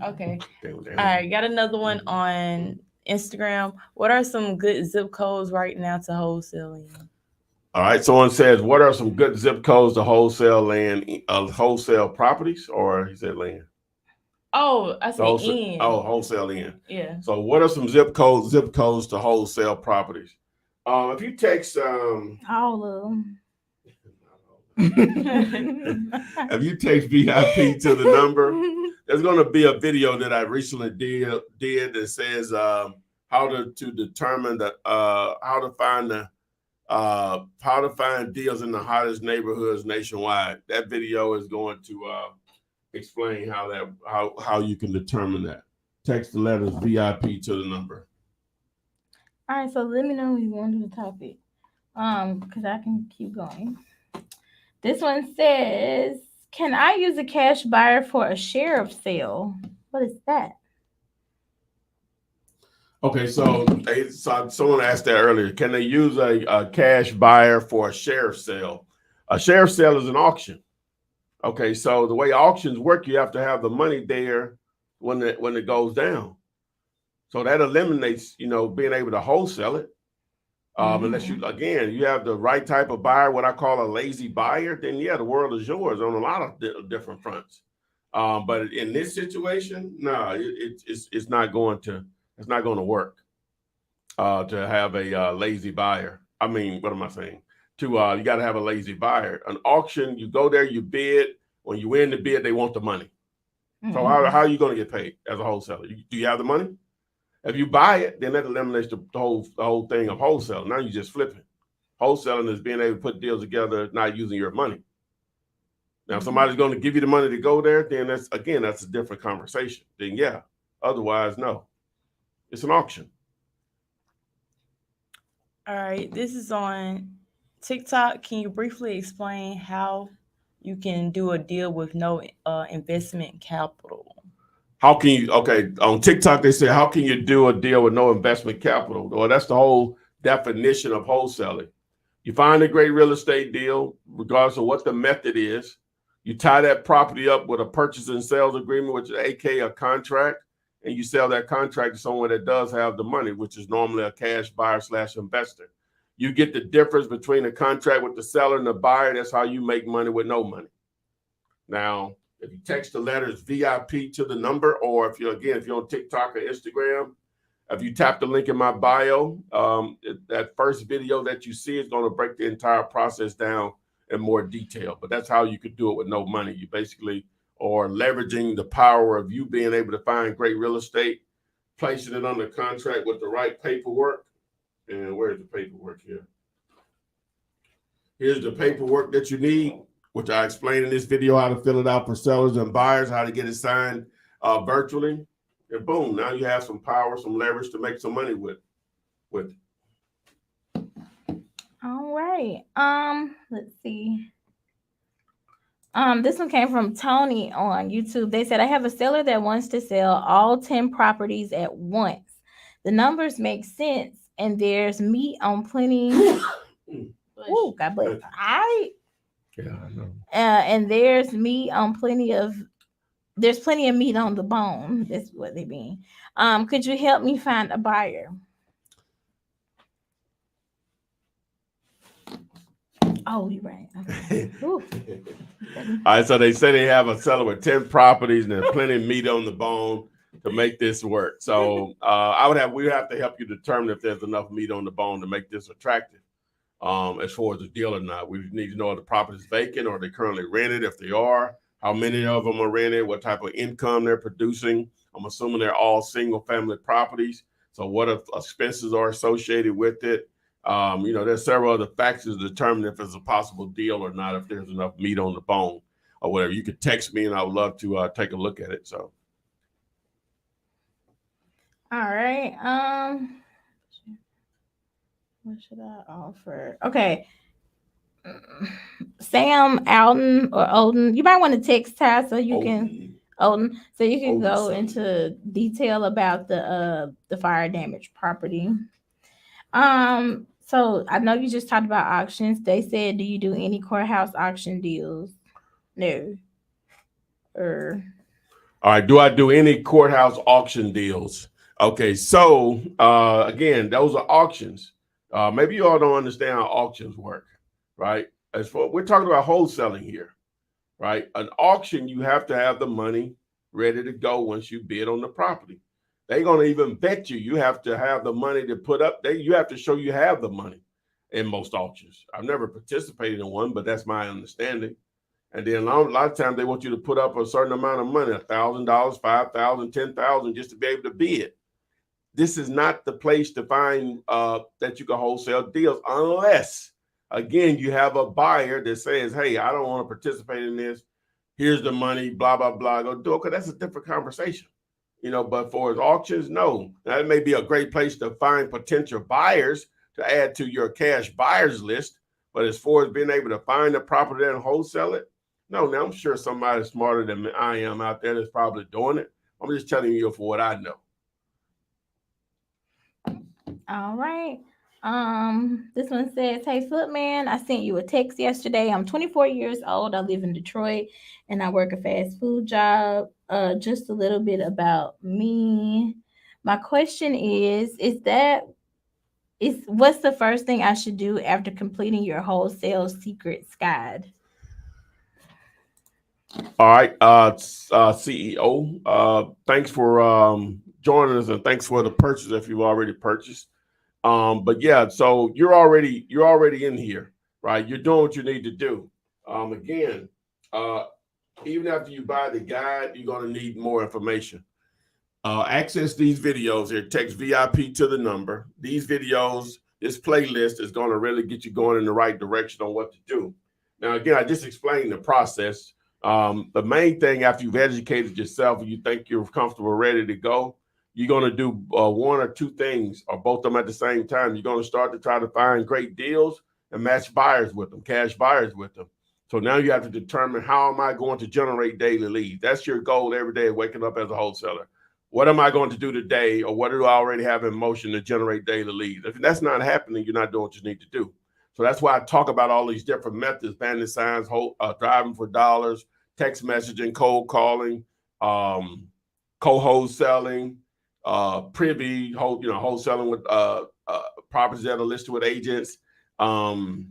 Okay. All right, got another one on Instagram. What are some good zip codes right now to wholesaling?
All right. Someone says, what are some good zip codes to wholesale land, wholesale properties, or he said land?
Oh, I said
Wholesale,
in.
oh, wholesale in.
Yeah.
So what are some zip codes to wholesale properties? If you text
All of them.
if you text VIP to the number, there's going to be a video that I recently did that says how to determine how to find deals in the hottest neighborhoods nationwide. That video is going to explain how you can determine that. Text the letters VIP to the number.
All right, so let me know when you want to do the topic. Because I can keep going. This one says, can I use a cash buyer for a share of sale? What is that?
Okay, so someone asked that earlier. Can they use a cash buyer for a share sale? A share sale is an auction. Okay, so the way auctions work, you have to have the money there when it goes down. So that eliminates, being able to wholesale it. Unless you have the right type of buyer, what I call a lazy buyer, then yeah, the world is yours on a lot of different fronts. But in this situation, no, it's not going to work to have a lazy buyer. I mean, what am I saying? You got to have a lazy buyer. An auction, you go there, you bid. When you win the bid, they want the money. So how are you going to get paid as a wholesaler? Do you have the money? If you buy it, then that eliminates the whole thing of wholesale. Now you just flip it. Wholesaling is being able to put deals together, not using your money. Now, if somebody's going to give you the money to go there, then that's a different conversation. Then yeah, otherwise, no. It's an auction.
All right, this is on TikTok. Can you briefly explain how you can do a deal with no investment capital?
How can you, on TikTok, they say, how can you do a deal with no investment capital? Well, that's the whole definition of wholesaling. You find a great real estate deal, regardless of what the method is. You tie that property up with a purchase and sales agreement, which is aka a contract, and you sell that contract to someone that does have the money, which is normally a cash buyer / investor. You get the difference between the contract with the seller and the buyer. That's how you make money with no money. Now, if you text the letters VIP to the number, or if you're on TikTok or Instagram, if you tap the link in my bio, that first video that you see is going to break the entire process down in more detail. But that's how you could do it with no money. You basically are leveraging the power of you being able to find great real estate, placing it under contract with the right paperwork. And where's the paperwork here? Here's the paperwork that you need, which I explained in this video, how to fill it out for sellers and buyers, how to get it signed virtually. And boom, now you have some power, some leverage to make some money with it.
All right. Let's see. This one came from Tony on YouTube. They said, I have a seller that wants to sell all 10 properties at once. The numbers make sense, and there's meat on plenty. Ooh, God bless. All right.
Yeah, I know.
And there's plenty of meat on the bone. That's what they mean. Could you help me find a buyer? Oh, you're right. Okay.
All right, so they say they have a seller with 10 properties and there's plenty of meat on the bone to make this work. So we would have to help you determine if there's enough meat on the bone to make this attractive. As far as the deal or not, we need to know if the property is vacant or they currently rented. If they are, how many of them are rented, what type of income they're producing. I'm assuming they're all single family properties. So what if expenses are associated with it? There's several other factors to determine if it's a possible deal or not, if there's enough meat on the bone or whatever. You could text me and I would love to take a look at it. So.
All right. What should I offer? Okay. Sam Alden or Olden. You might want to text Ty so you can
Olden.
Olden so you can
Olden
go
son.
into detail about the fire damage property. So I know you just talked about auctions. They said, do you do any courthouse auction deals? No. Or
All right. Do I do any courthouse auction deals? Okay. So again, those are auctions. Maybe you all don't understand how auctions work, right? As for we're talking about wholesaling here, right? An auction, you have to have the money ready to go once you bid on the property. They're gonna even bet you. You have to have the money to put up. You have to show you have the money in most auctions. I've never participated in one, but that's my understanding. And then a lot of times they want you to put up a certain amount of money, $1,000, 5,000, 10,000, just to be able to bid. This is not the place to find that you can wholesale deals unless, again, you have a buyer that says, hey, I don't want to participate in this. Here's the money, blah, blah, blah. Go do it, because that's a different conversation. But for auctions, no. That may be a great place to find potential buyers to add to your cash buyers list. But as far as being able to find the property and wholesale it, no. Now, I'm sure somebody smarter than I am out there that's probably doing it. I'm just telling you for what I know.
all right. This one says, hey Footman, I sent you a text yesterday. I'm 24 years old. I live in Detroit and I work a fast food job. Just a little bit about me. My question is what's the first thing I should do after completing your wholesale secrets guide?
All right, CEO. Thanks for joining us, and thanks for the purchase if you've already purchased. But yeah, so you're already in here, right? You're doing what you need to do. Again, even after you buy the guide, you're going to need more information. Access these videos here. Text VIP to the number. These videos, this playlist is going to really get you going in the right direction on what to do. Now, again, I just explained the process. The main thing after you've educated yourself and you think you're comfortable, ready to go, you're going to do one or two things or both of them at the same time. You're going to start to try to find great deals and match buyers with them, cash buyers with them. So now you have to determine, how am I going to generate daily leads? That's your goal every day, waking up as a wholesaler. What am I going to do today, or what do I already have in motion to generate daily leads? If that's not happening, you're not doing what you need to do. So that's why I talk about all these different methods: bandit signs, driving for dollars, text messaging, cold calling, co-wholesaling, privy, wholesaling with properties that are listed with agents, Facebook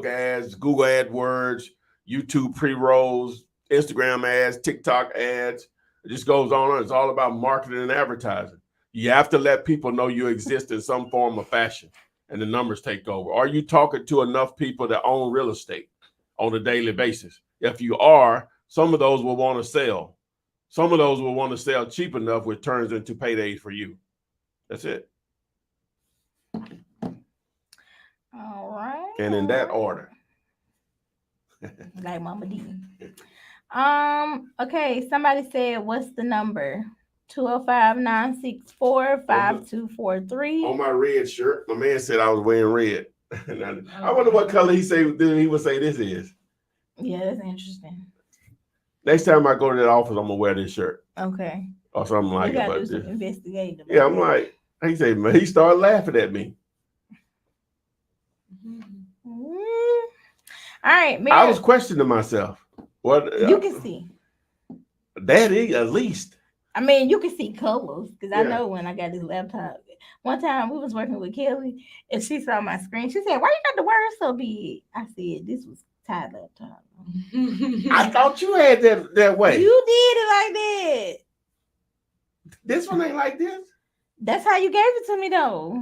ads, Google AdWords, YouTube pre-rolls, Instagram ads, TikTok ads. It just goes on. It's all about marketing and advertising. You have to let people know you exist in some form or fashion, and the numbers take over. Are you talking to enough people that own real estate on a daily basis? If you are, some of those will want to sell. Some of those will want to sell cheap enough, which turns into paydays for you. That's it.
All right.
And in that order.
Like Mama D. Okay, somebody said, what's the number? 205-964-5243.
On my red shirt, my man said I was wearing red. I wonder what color he would say this is.
Yeah, that's interesting.
Next time I go to that office, I'm gonna wear this shirt.
Okay.
Or something like
you
it.
Gotta do some investigating.
Yeah, I'm like, he said, man, he started laughing at me.
All right, man.
I was questioning myself. What
you can see.
That is at least.
I mean, you can see colors, because I know when I got this laptop. One time we was working with Kelly and she saw my screen. She said, why you got the word so big? I said, this was Ty laptop.
I thought you had that way.
You did it like that.
This one ain't like this.
That's how you gave it to me though.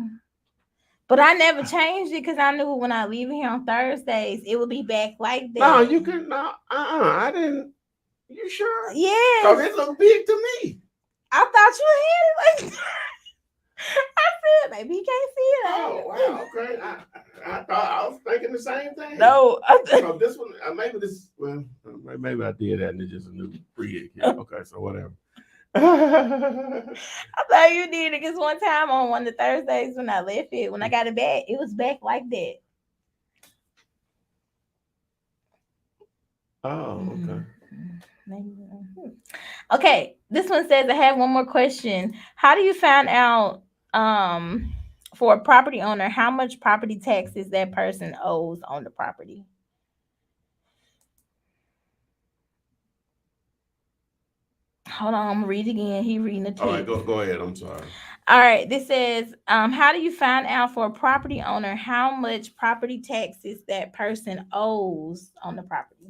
But I never changed it because I knew when I leave here on Thursdays, it would be back like that.
No, you could not. I didn't. You sure?
Yeah.
Because it looked big to me.
I thought you had it like that. I said, maybe you can't see it.
Oh, wow. Okay. I thought I was thinking the same thing.
No.
So this one, maybe this, well, maybe I did that and it's just a new rig here. Okay, so whatever.
I thought you did it because one time on one of the Thursdays when I left it, when I got it back, it was back like that.
Oh, okay.
Okay, this one says I have one more question. How do you find out for a property owner how much property taxes that person owes on the property? Hold on, I'm gonna read it again. He reading the text.
All right, go ahead. I'm sorry.
All right, this says, how do you find out for a property owner how much property taxes that person owes on the property?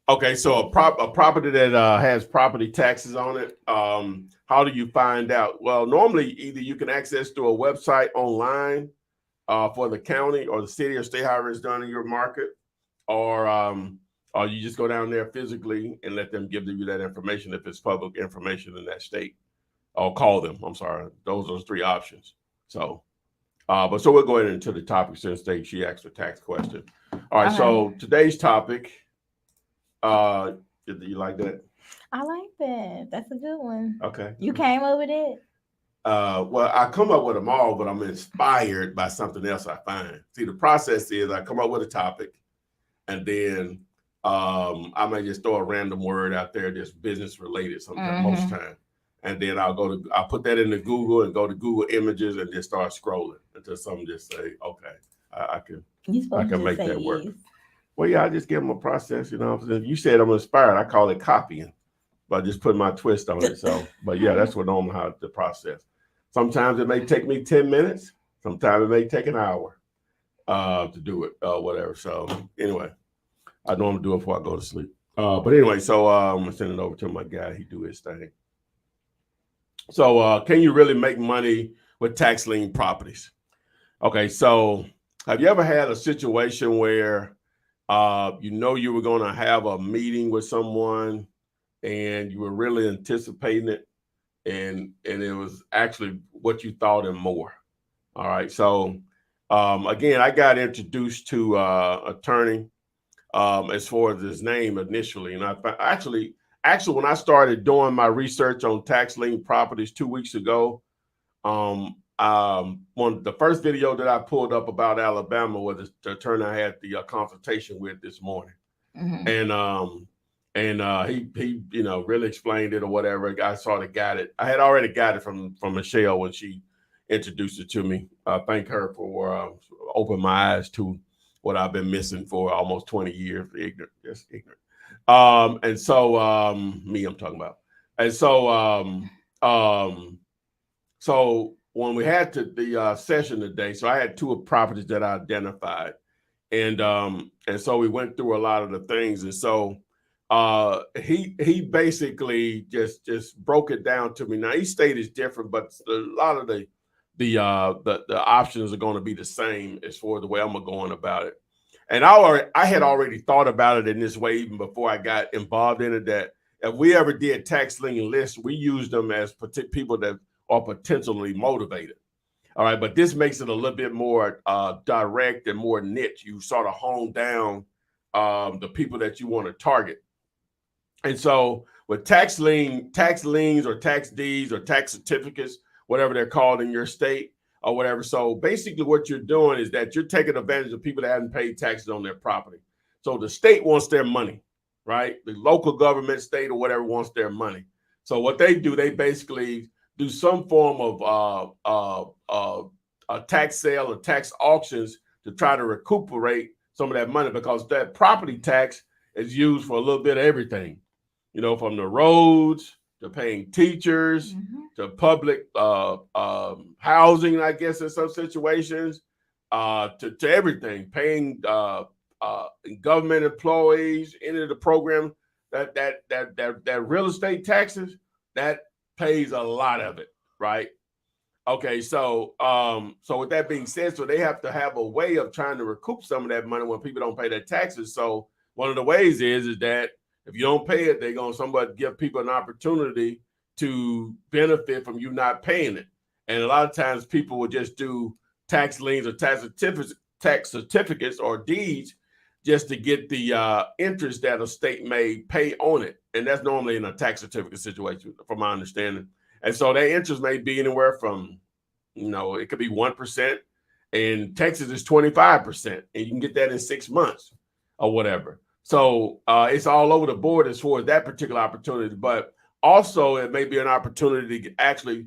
Okay, so a property that has property taxes on it, how do you find out? Well, normally either you can access through a website online for the county or the city or state, however it's done in your market, or you just go down there physically and let them give you that information if it's public information in that state, or call them. I'm sorry, those are the three options. So, so we'll go into the topic since she asked a tax question. All right, so today's topic. Do you like that?
I like that. That's a good one.
Okay.
You came up with it?
Well, I come up with them all, but I'm inspired by something else I find. See, the process is I come up with a topic, and then I may just throw a random word out there that's business related sometimes, most time. And then I'll put that into Google and go to Google Images and just start scrolling until something just say, okay, I can make that work. Yes. Well, yeah, I just give them a process, you know. If you said I'm inspired, I call it copying, but I just put my twist on it. So, but yeah, that's what normally how the process. Sometimes it may take me 10 minutes. Sometimes it may take an hour to do it, whatever. So anyway, I normally do it before I go to sleep. But anyway, so I'm gonna send it over to my guy. He do his thing. So can you really make money with tax lien properties? Okay, so have you ever had a situation where you were going to have a meeting with someone and you were really anticipating it, and it was actually what you thought and more? All right. So again, I got introduced to attorney as far as his name initially. And I actually, when I started doing my research on tax lien properties 2 weeks ago, the first video that I pulled up about Alabama was the attorney I had the consultation with this morning. He really explained it or whatever. I sort of got it. I had already got it from Michelle when she introduced it to me. Thank her for opening my eyes to what I've been missing for almost 20 years. Just ignorant. And so me, I'm talking about. And so when we had the session today, so I had two properties that I identified, and so we went through a lot of the things, and so he basically just broke it down to me. Now each state is different, but a lot of the options are going to be the same as for the way I'm going about it. And I had already thought about it in this way even before I got involved in it, that if we ever did tax lien lists, we use them as people that are potentially motivated. All right, but this makes it a little bit more direct and more niche. You sort of hone down the people that you want to target. And so with tax liens or tax deeds or tax certificates, whatever they're called in your state or whatever. So basically what you're doing is that you're taking advantage of people that haven't paid taxes on their property. So the state wants their money, right? The local government, state or whatever wants their money. So what they do, they basically do some form of a tax sale or tax auctions to try to recuperate some of that money, because that property tax is used for a little bit of everything, from the roads to paying teachers to public housing, I guess, in some situations, to everything, paying government employees, any of the program that real estate taxes, that pays a lot of it, right? Okay, so with that being said, so they have to have a way of trying to recoup some of that money when people don't pay their taxes. So one of the ways is that if you don't pay it, they're going to somewhat give people an opportunity to benefit from you not paying it. And a lot of times people will just do tax liens or tax certificates or deeds just to get the interest that a state may pay on it. And that's normally in a tax certificate situation, from my understanding. And so that interest may be anywhere from, it could be 1%, and Texas is 25%, and you can get that in 6 months or whatever. So it's all over the board as far as that particular opportunity. But also, it may be an opportunity to actually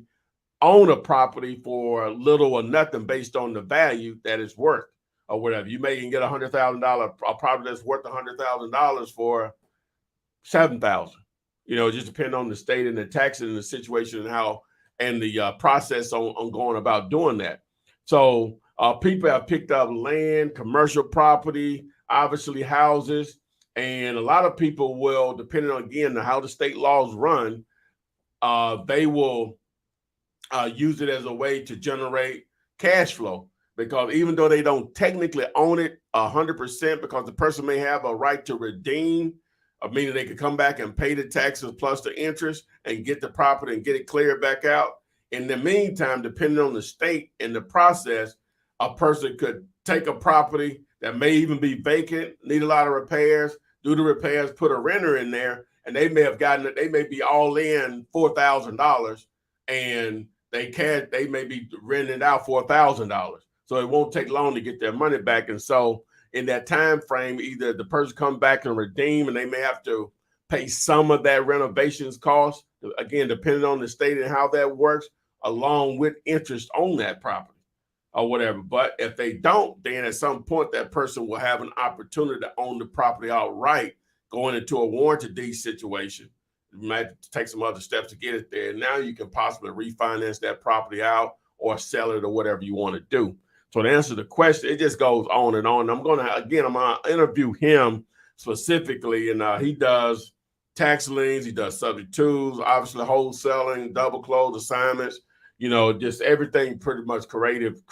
own a property for little or nothing based on the value that it's worth or whatever. You may get $100,000 a property that's worth $100,000 for 7,000. Just depending on the state and the taxes and the situation and how and the process on going about doing that. So people have picked up land, commercial property, obviously houses, and a lot of people will, depending on again how the state laws run, they will use it as a way to generate cash flow, because even though they don't technically own it 100%, because the person may have a right to redeem, meaning they could come back and pay the taxes plus the interest and get the property and get it cleared back out. In the meantime, depending on the state and the process, a person could take a property that may even be vacant, need a lot of repairs, do the repairs, put a renter in there, and they may have gotten it. They may be all in $4,000, and they may be renting out for $1,000. So it won't take long to get their money back. And so in that time frame, either the person comes back and redeem, and they may have to pay some of that renovations cost, again, depending on the state and how that works, along with interest on that property or whatever. But if they don't, then at some point that person will have an opportunity to own the property outright, going into a warranty deed situation. You might take some other steps to get it there. Now you can possibly refinance that property out or sell it or whatever you want to do. So to answer the question, it just goes on and on. I'm going to interview him specifically, and he does tax liens, he does subject twos, obviously wholesaling, double close assignments, just everything pretty much creative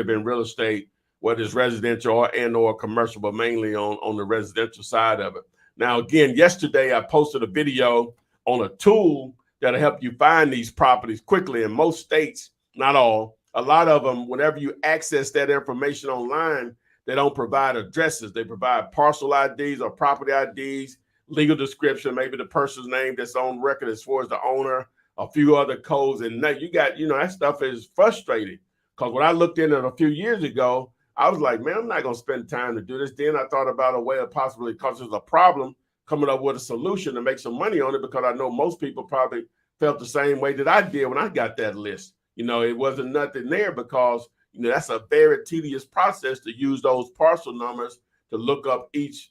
in real estate, whether it's residential or commercial, but mainly on the residential side of it. Now, again, yesterday I posted a video on a tool that'll help you find these properties quickly in most states, not all. A lot of them, whenever you access that information online, they don't provide addresses. They provide parcel IDs or property IDs, legal description, maybe the person's name that's on record as far as the owner, a few other codes. And now you got, that stuff is frustrating, because when I looked in it a few years ago, I was like, man, I'm not going to spend time to do this. Then I thought about a way of possibly, because there's a problem, coming up with a solution to make some money on it, because I know most people probably felt the same way that I did when I got that list. It wasn't nothing there, because, that's a very tedious process to use those parcel numbers to look up each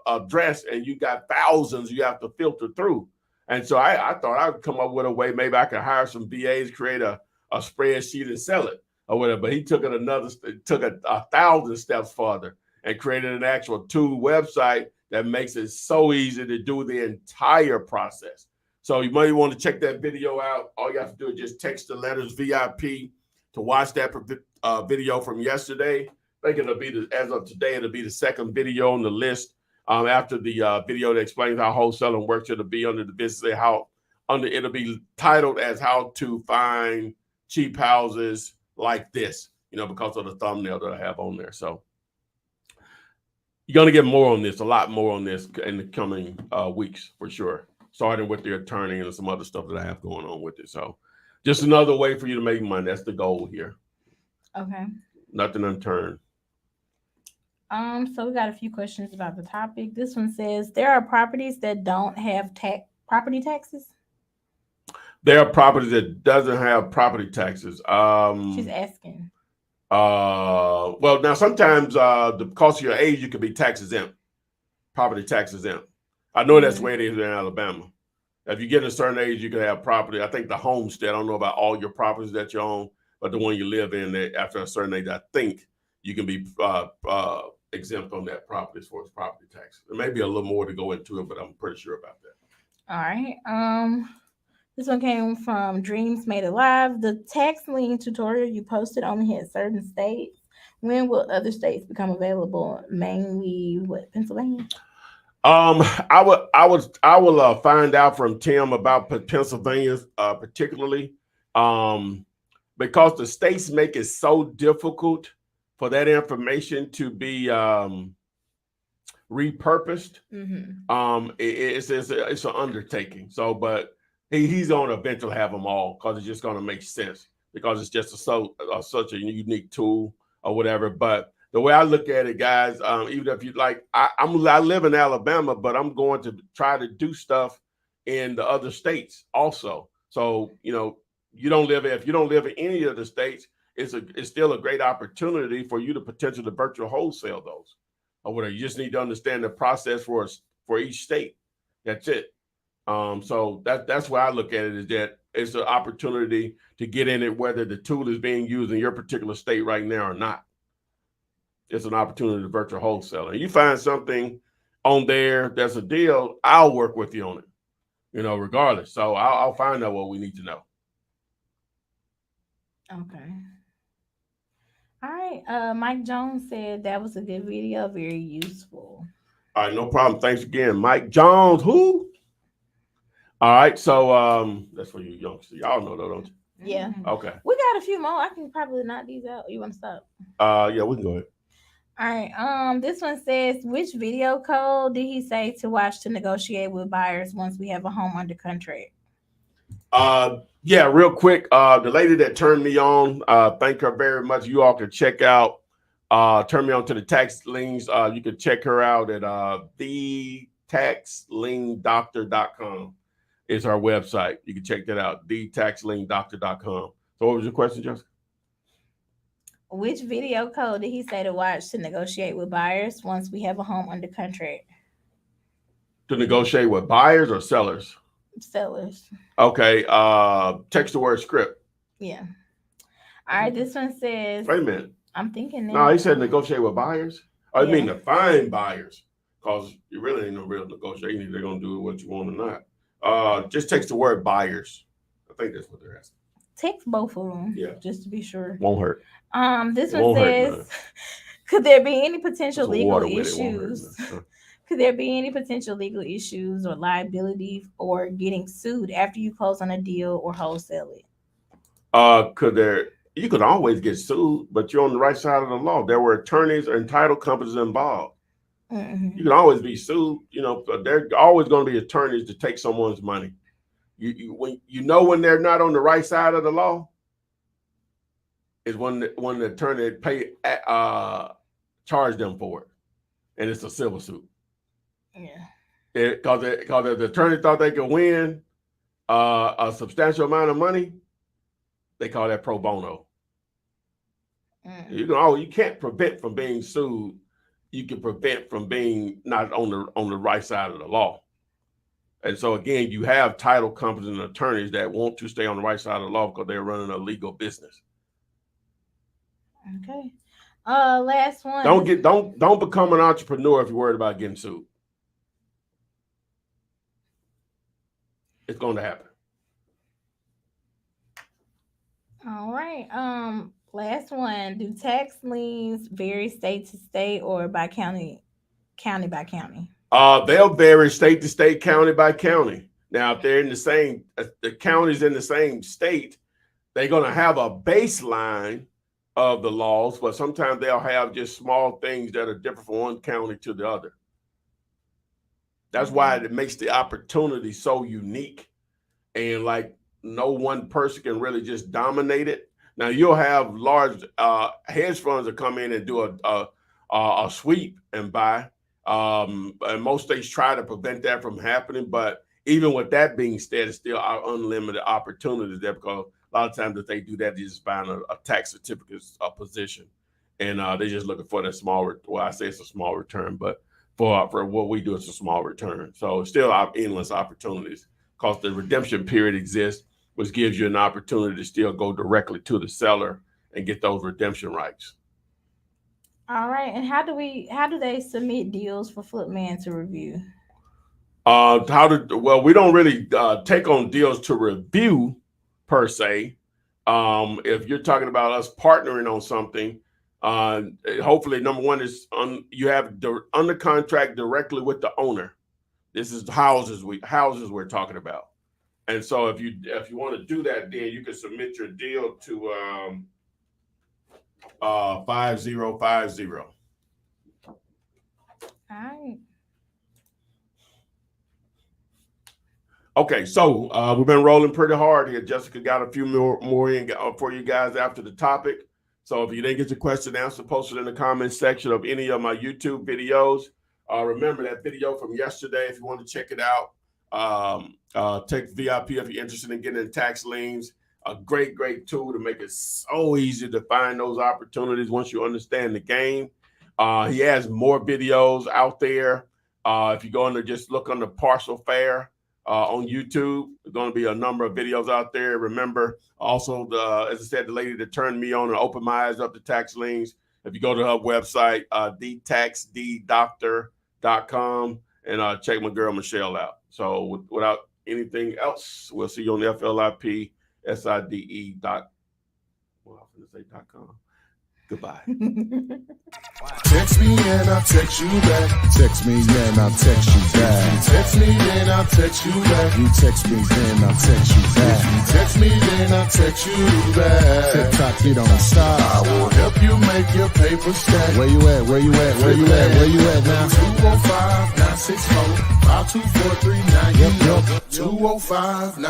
address, and you got thousands you have to filter through. And so I thought I would come up with a way, maybe I could hire some VAs, create a spreadsheet and sell it or whatever. But he took it took 1,000 steps further and created an actual tool website that makes it so easy to do the entire process. So you might want to check that video out. All you have to do is just text the letters VIP to watch that video from yesterday. I think it'll be, as of today, it'll be the second video on the list. After the video that explains how wholesaling works, it'll be under the business, it'll be titled as How to Find Cheap Houses Like This, because of the thumbnail that I have on there. So you're going to get more on this, a lot more on this in the coming weeks for sure, starting with the attorney and some other stuff that I have going on with it. So just another way for you to make money. That's the goal here.
Okay.
Nothing unturned.
So we got a few questions about the topic. This one says, there are properties that don't have property taxes.
There are properties that doesn't have property taxes.
She's asking.
Well, now sometimes because of your age, you can be tax exempt, property tax exempt. I know that's the way it is in Alabama. If you get a certain age, you can have property. I think the homestead, I don't know about all your properties that you own, but the one you live in, after a certain age, I think you can be exempt on that property as far as property tax. There may be a little more to go into it, but I'm pretty sure about that.
All right. This one came from Dreams Made Alive. The tax lien tutorial you posted only hit certain states. When will other states become available? Mainly Pennsylvania?
I will find out from Tim about Pennsylvania, particularly, because the states make it so difficult for that information to be repurposed. Mm-hmm. It's an undertaking. So, but he's going to eventually have them all, because it's just going to make sense, because it's just such a unique tool or whatever. But the way I look at it, guys, even if you like, I live in Alabama, but I'm going to try to do stuff in the other states also. So, you know, if you don't live in any of the states, it's still a great opportunity for you to potentially virtual wholesale those. Or whatever. You just need to understand the process for each state. That's it. So that's why I look at it, is that it's an opportunity to get in it, whether the tool is being used in your particular state right now or not. It's an opportunity to virtual wholesale. And you find something on there that's a deal, I'll work with you on it, you know, regardless. So I'll find out what we need to know.
Okay. All right. Mike Jones said that was a good video, very useful.
All right, no problem. Thanks again, Mike Jones. Who? All right, so that's for you youngsters. Y'all know that, don't you?
Yeah.
Okay.
We got a few more. I can probably knock these out. You want to stop?
Yeah, we can go ahead.
All right. This one says, which video code did he say to watch to negotiate with buyers once we have a home under contract?
Yeah, real quick. The lady that turned me on, thank her very much. You all can check out turn me on to the tax liens. You can check her out at thetaxliendoctor.com is our website. You can check that out, thetaxliendoctor.com. So what was your question, Jessica?
Which video code did he say to watch to negotiate with buyers once we have a home under contract?
To negotiate with buyers or sellers?
Sellers.
Okay. Text the word script.
Yeah. All right. This one says.
Wait a minute.
I'm thinking that.
No, he said negotiate with buyers. Oh, you
Yeah.
mean to find buyers? Because you really ain't no real negotiation. They're gonna do what you want or not. Just text the word buyers. I think that's what they're asking.
Text both of them.
Yeah.
Just to be sure.
Won't hurt.
This one says, could there be any potential
Some
legal
water with it,
issues?
won't hurt.
Could there be any potential legal issues or liability or getting sued after you close on a deal or wholesale it?
Could there? You could always get sued, but you're on the right side of the law. There were attorneys and title companies involved.
Mm-hmm.
You can always be sued. You know, there are always going to be attorneys to take someone's money. When they're not on the right side of the law is when the attorney charge them for it, and it's a civil suit.
Yeah.
Because the attorney thought they could win a substantial amount of money, they call that pro bono. You can't prevent from being sued. You can prevent from being not on the right side of the law. And so again, you have title companies and attorneys that want to stay on the right side of the law because they're running a legal business.
Okay. Last one.
Don't become an entrepreneur if you're worried about getting sued. It's going to happen.
All right. Last one. Do tax liens vary state to state or by county by county?
They'll vary state to state, county by county. Now, if they're in the counties in the same state, they're going to have a baseline of the laws, but sometimes they'll have just small things that are different from one county to the other. That's why it makes the opportunity so unique, and like no one person can really just dominate it. Now you'll have large hedge funds that come in and do a sweep and buy. And most states try to prevent that from happening, but even with that being said, it's still unlimited opportunities there, because a lot of times if they do that, they just find a tax certificate position, and they're just looking for that small. Well, I say it's a small return, but for what we do, it's a small return. So still have endless opportunities, because the redemption period exists, which gives you an opportunity to still go directly to the seller and get those redemption rights.
All right. And how do they submit deals for Flipman to review?
We don't really take on deals to review per se. If you're talking about us partnering on something, hopefully number one is you have under contract directly with the owner. This is houses we're talking about. And so if you want to do that, then you can submit your deal to 5050.
All right.
Okay, so we've been rolling pretty hard here. Jessica got a few more in for you guys after the topic. So if you didn't get your question answered, post it in the comment section of any of my YouTube videos. Remember that video from yesterday, if you want to check it out. Take VIP if you're interested in getting in tax liens. A great tool to make it so easy to find those opportunities once you understand the game. He has more videos out there. If you go in there, just look under Partial Fair on YouTube. There's going to be a number of videos out there. Remember, also, as I said, the lady that turned me on and opened my eyes up to tax liens. If you go to her website, thetaxddoctor.com, and check my girl Michelle out. So without anything else, we'll see you on the FLIPSIDE.com. Goodbye.
Text me and I'll text you back.
Text me, then I'll text you back.
Text me, then I'll text you back.
You text me, then I'll text you back.
Text me, then I'll text you back.
TikTok, you don't stop.
I will help you make your paper stack.
Where you at? Where you at? Where you at? Where you at now?
205-964-5243. Now you know 205-964.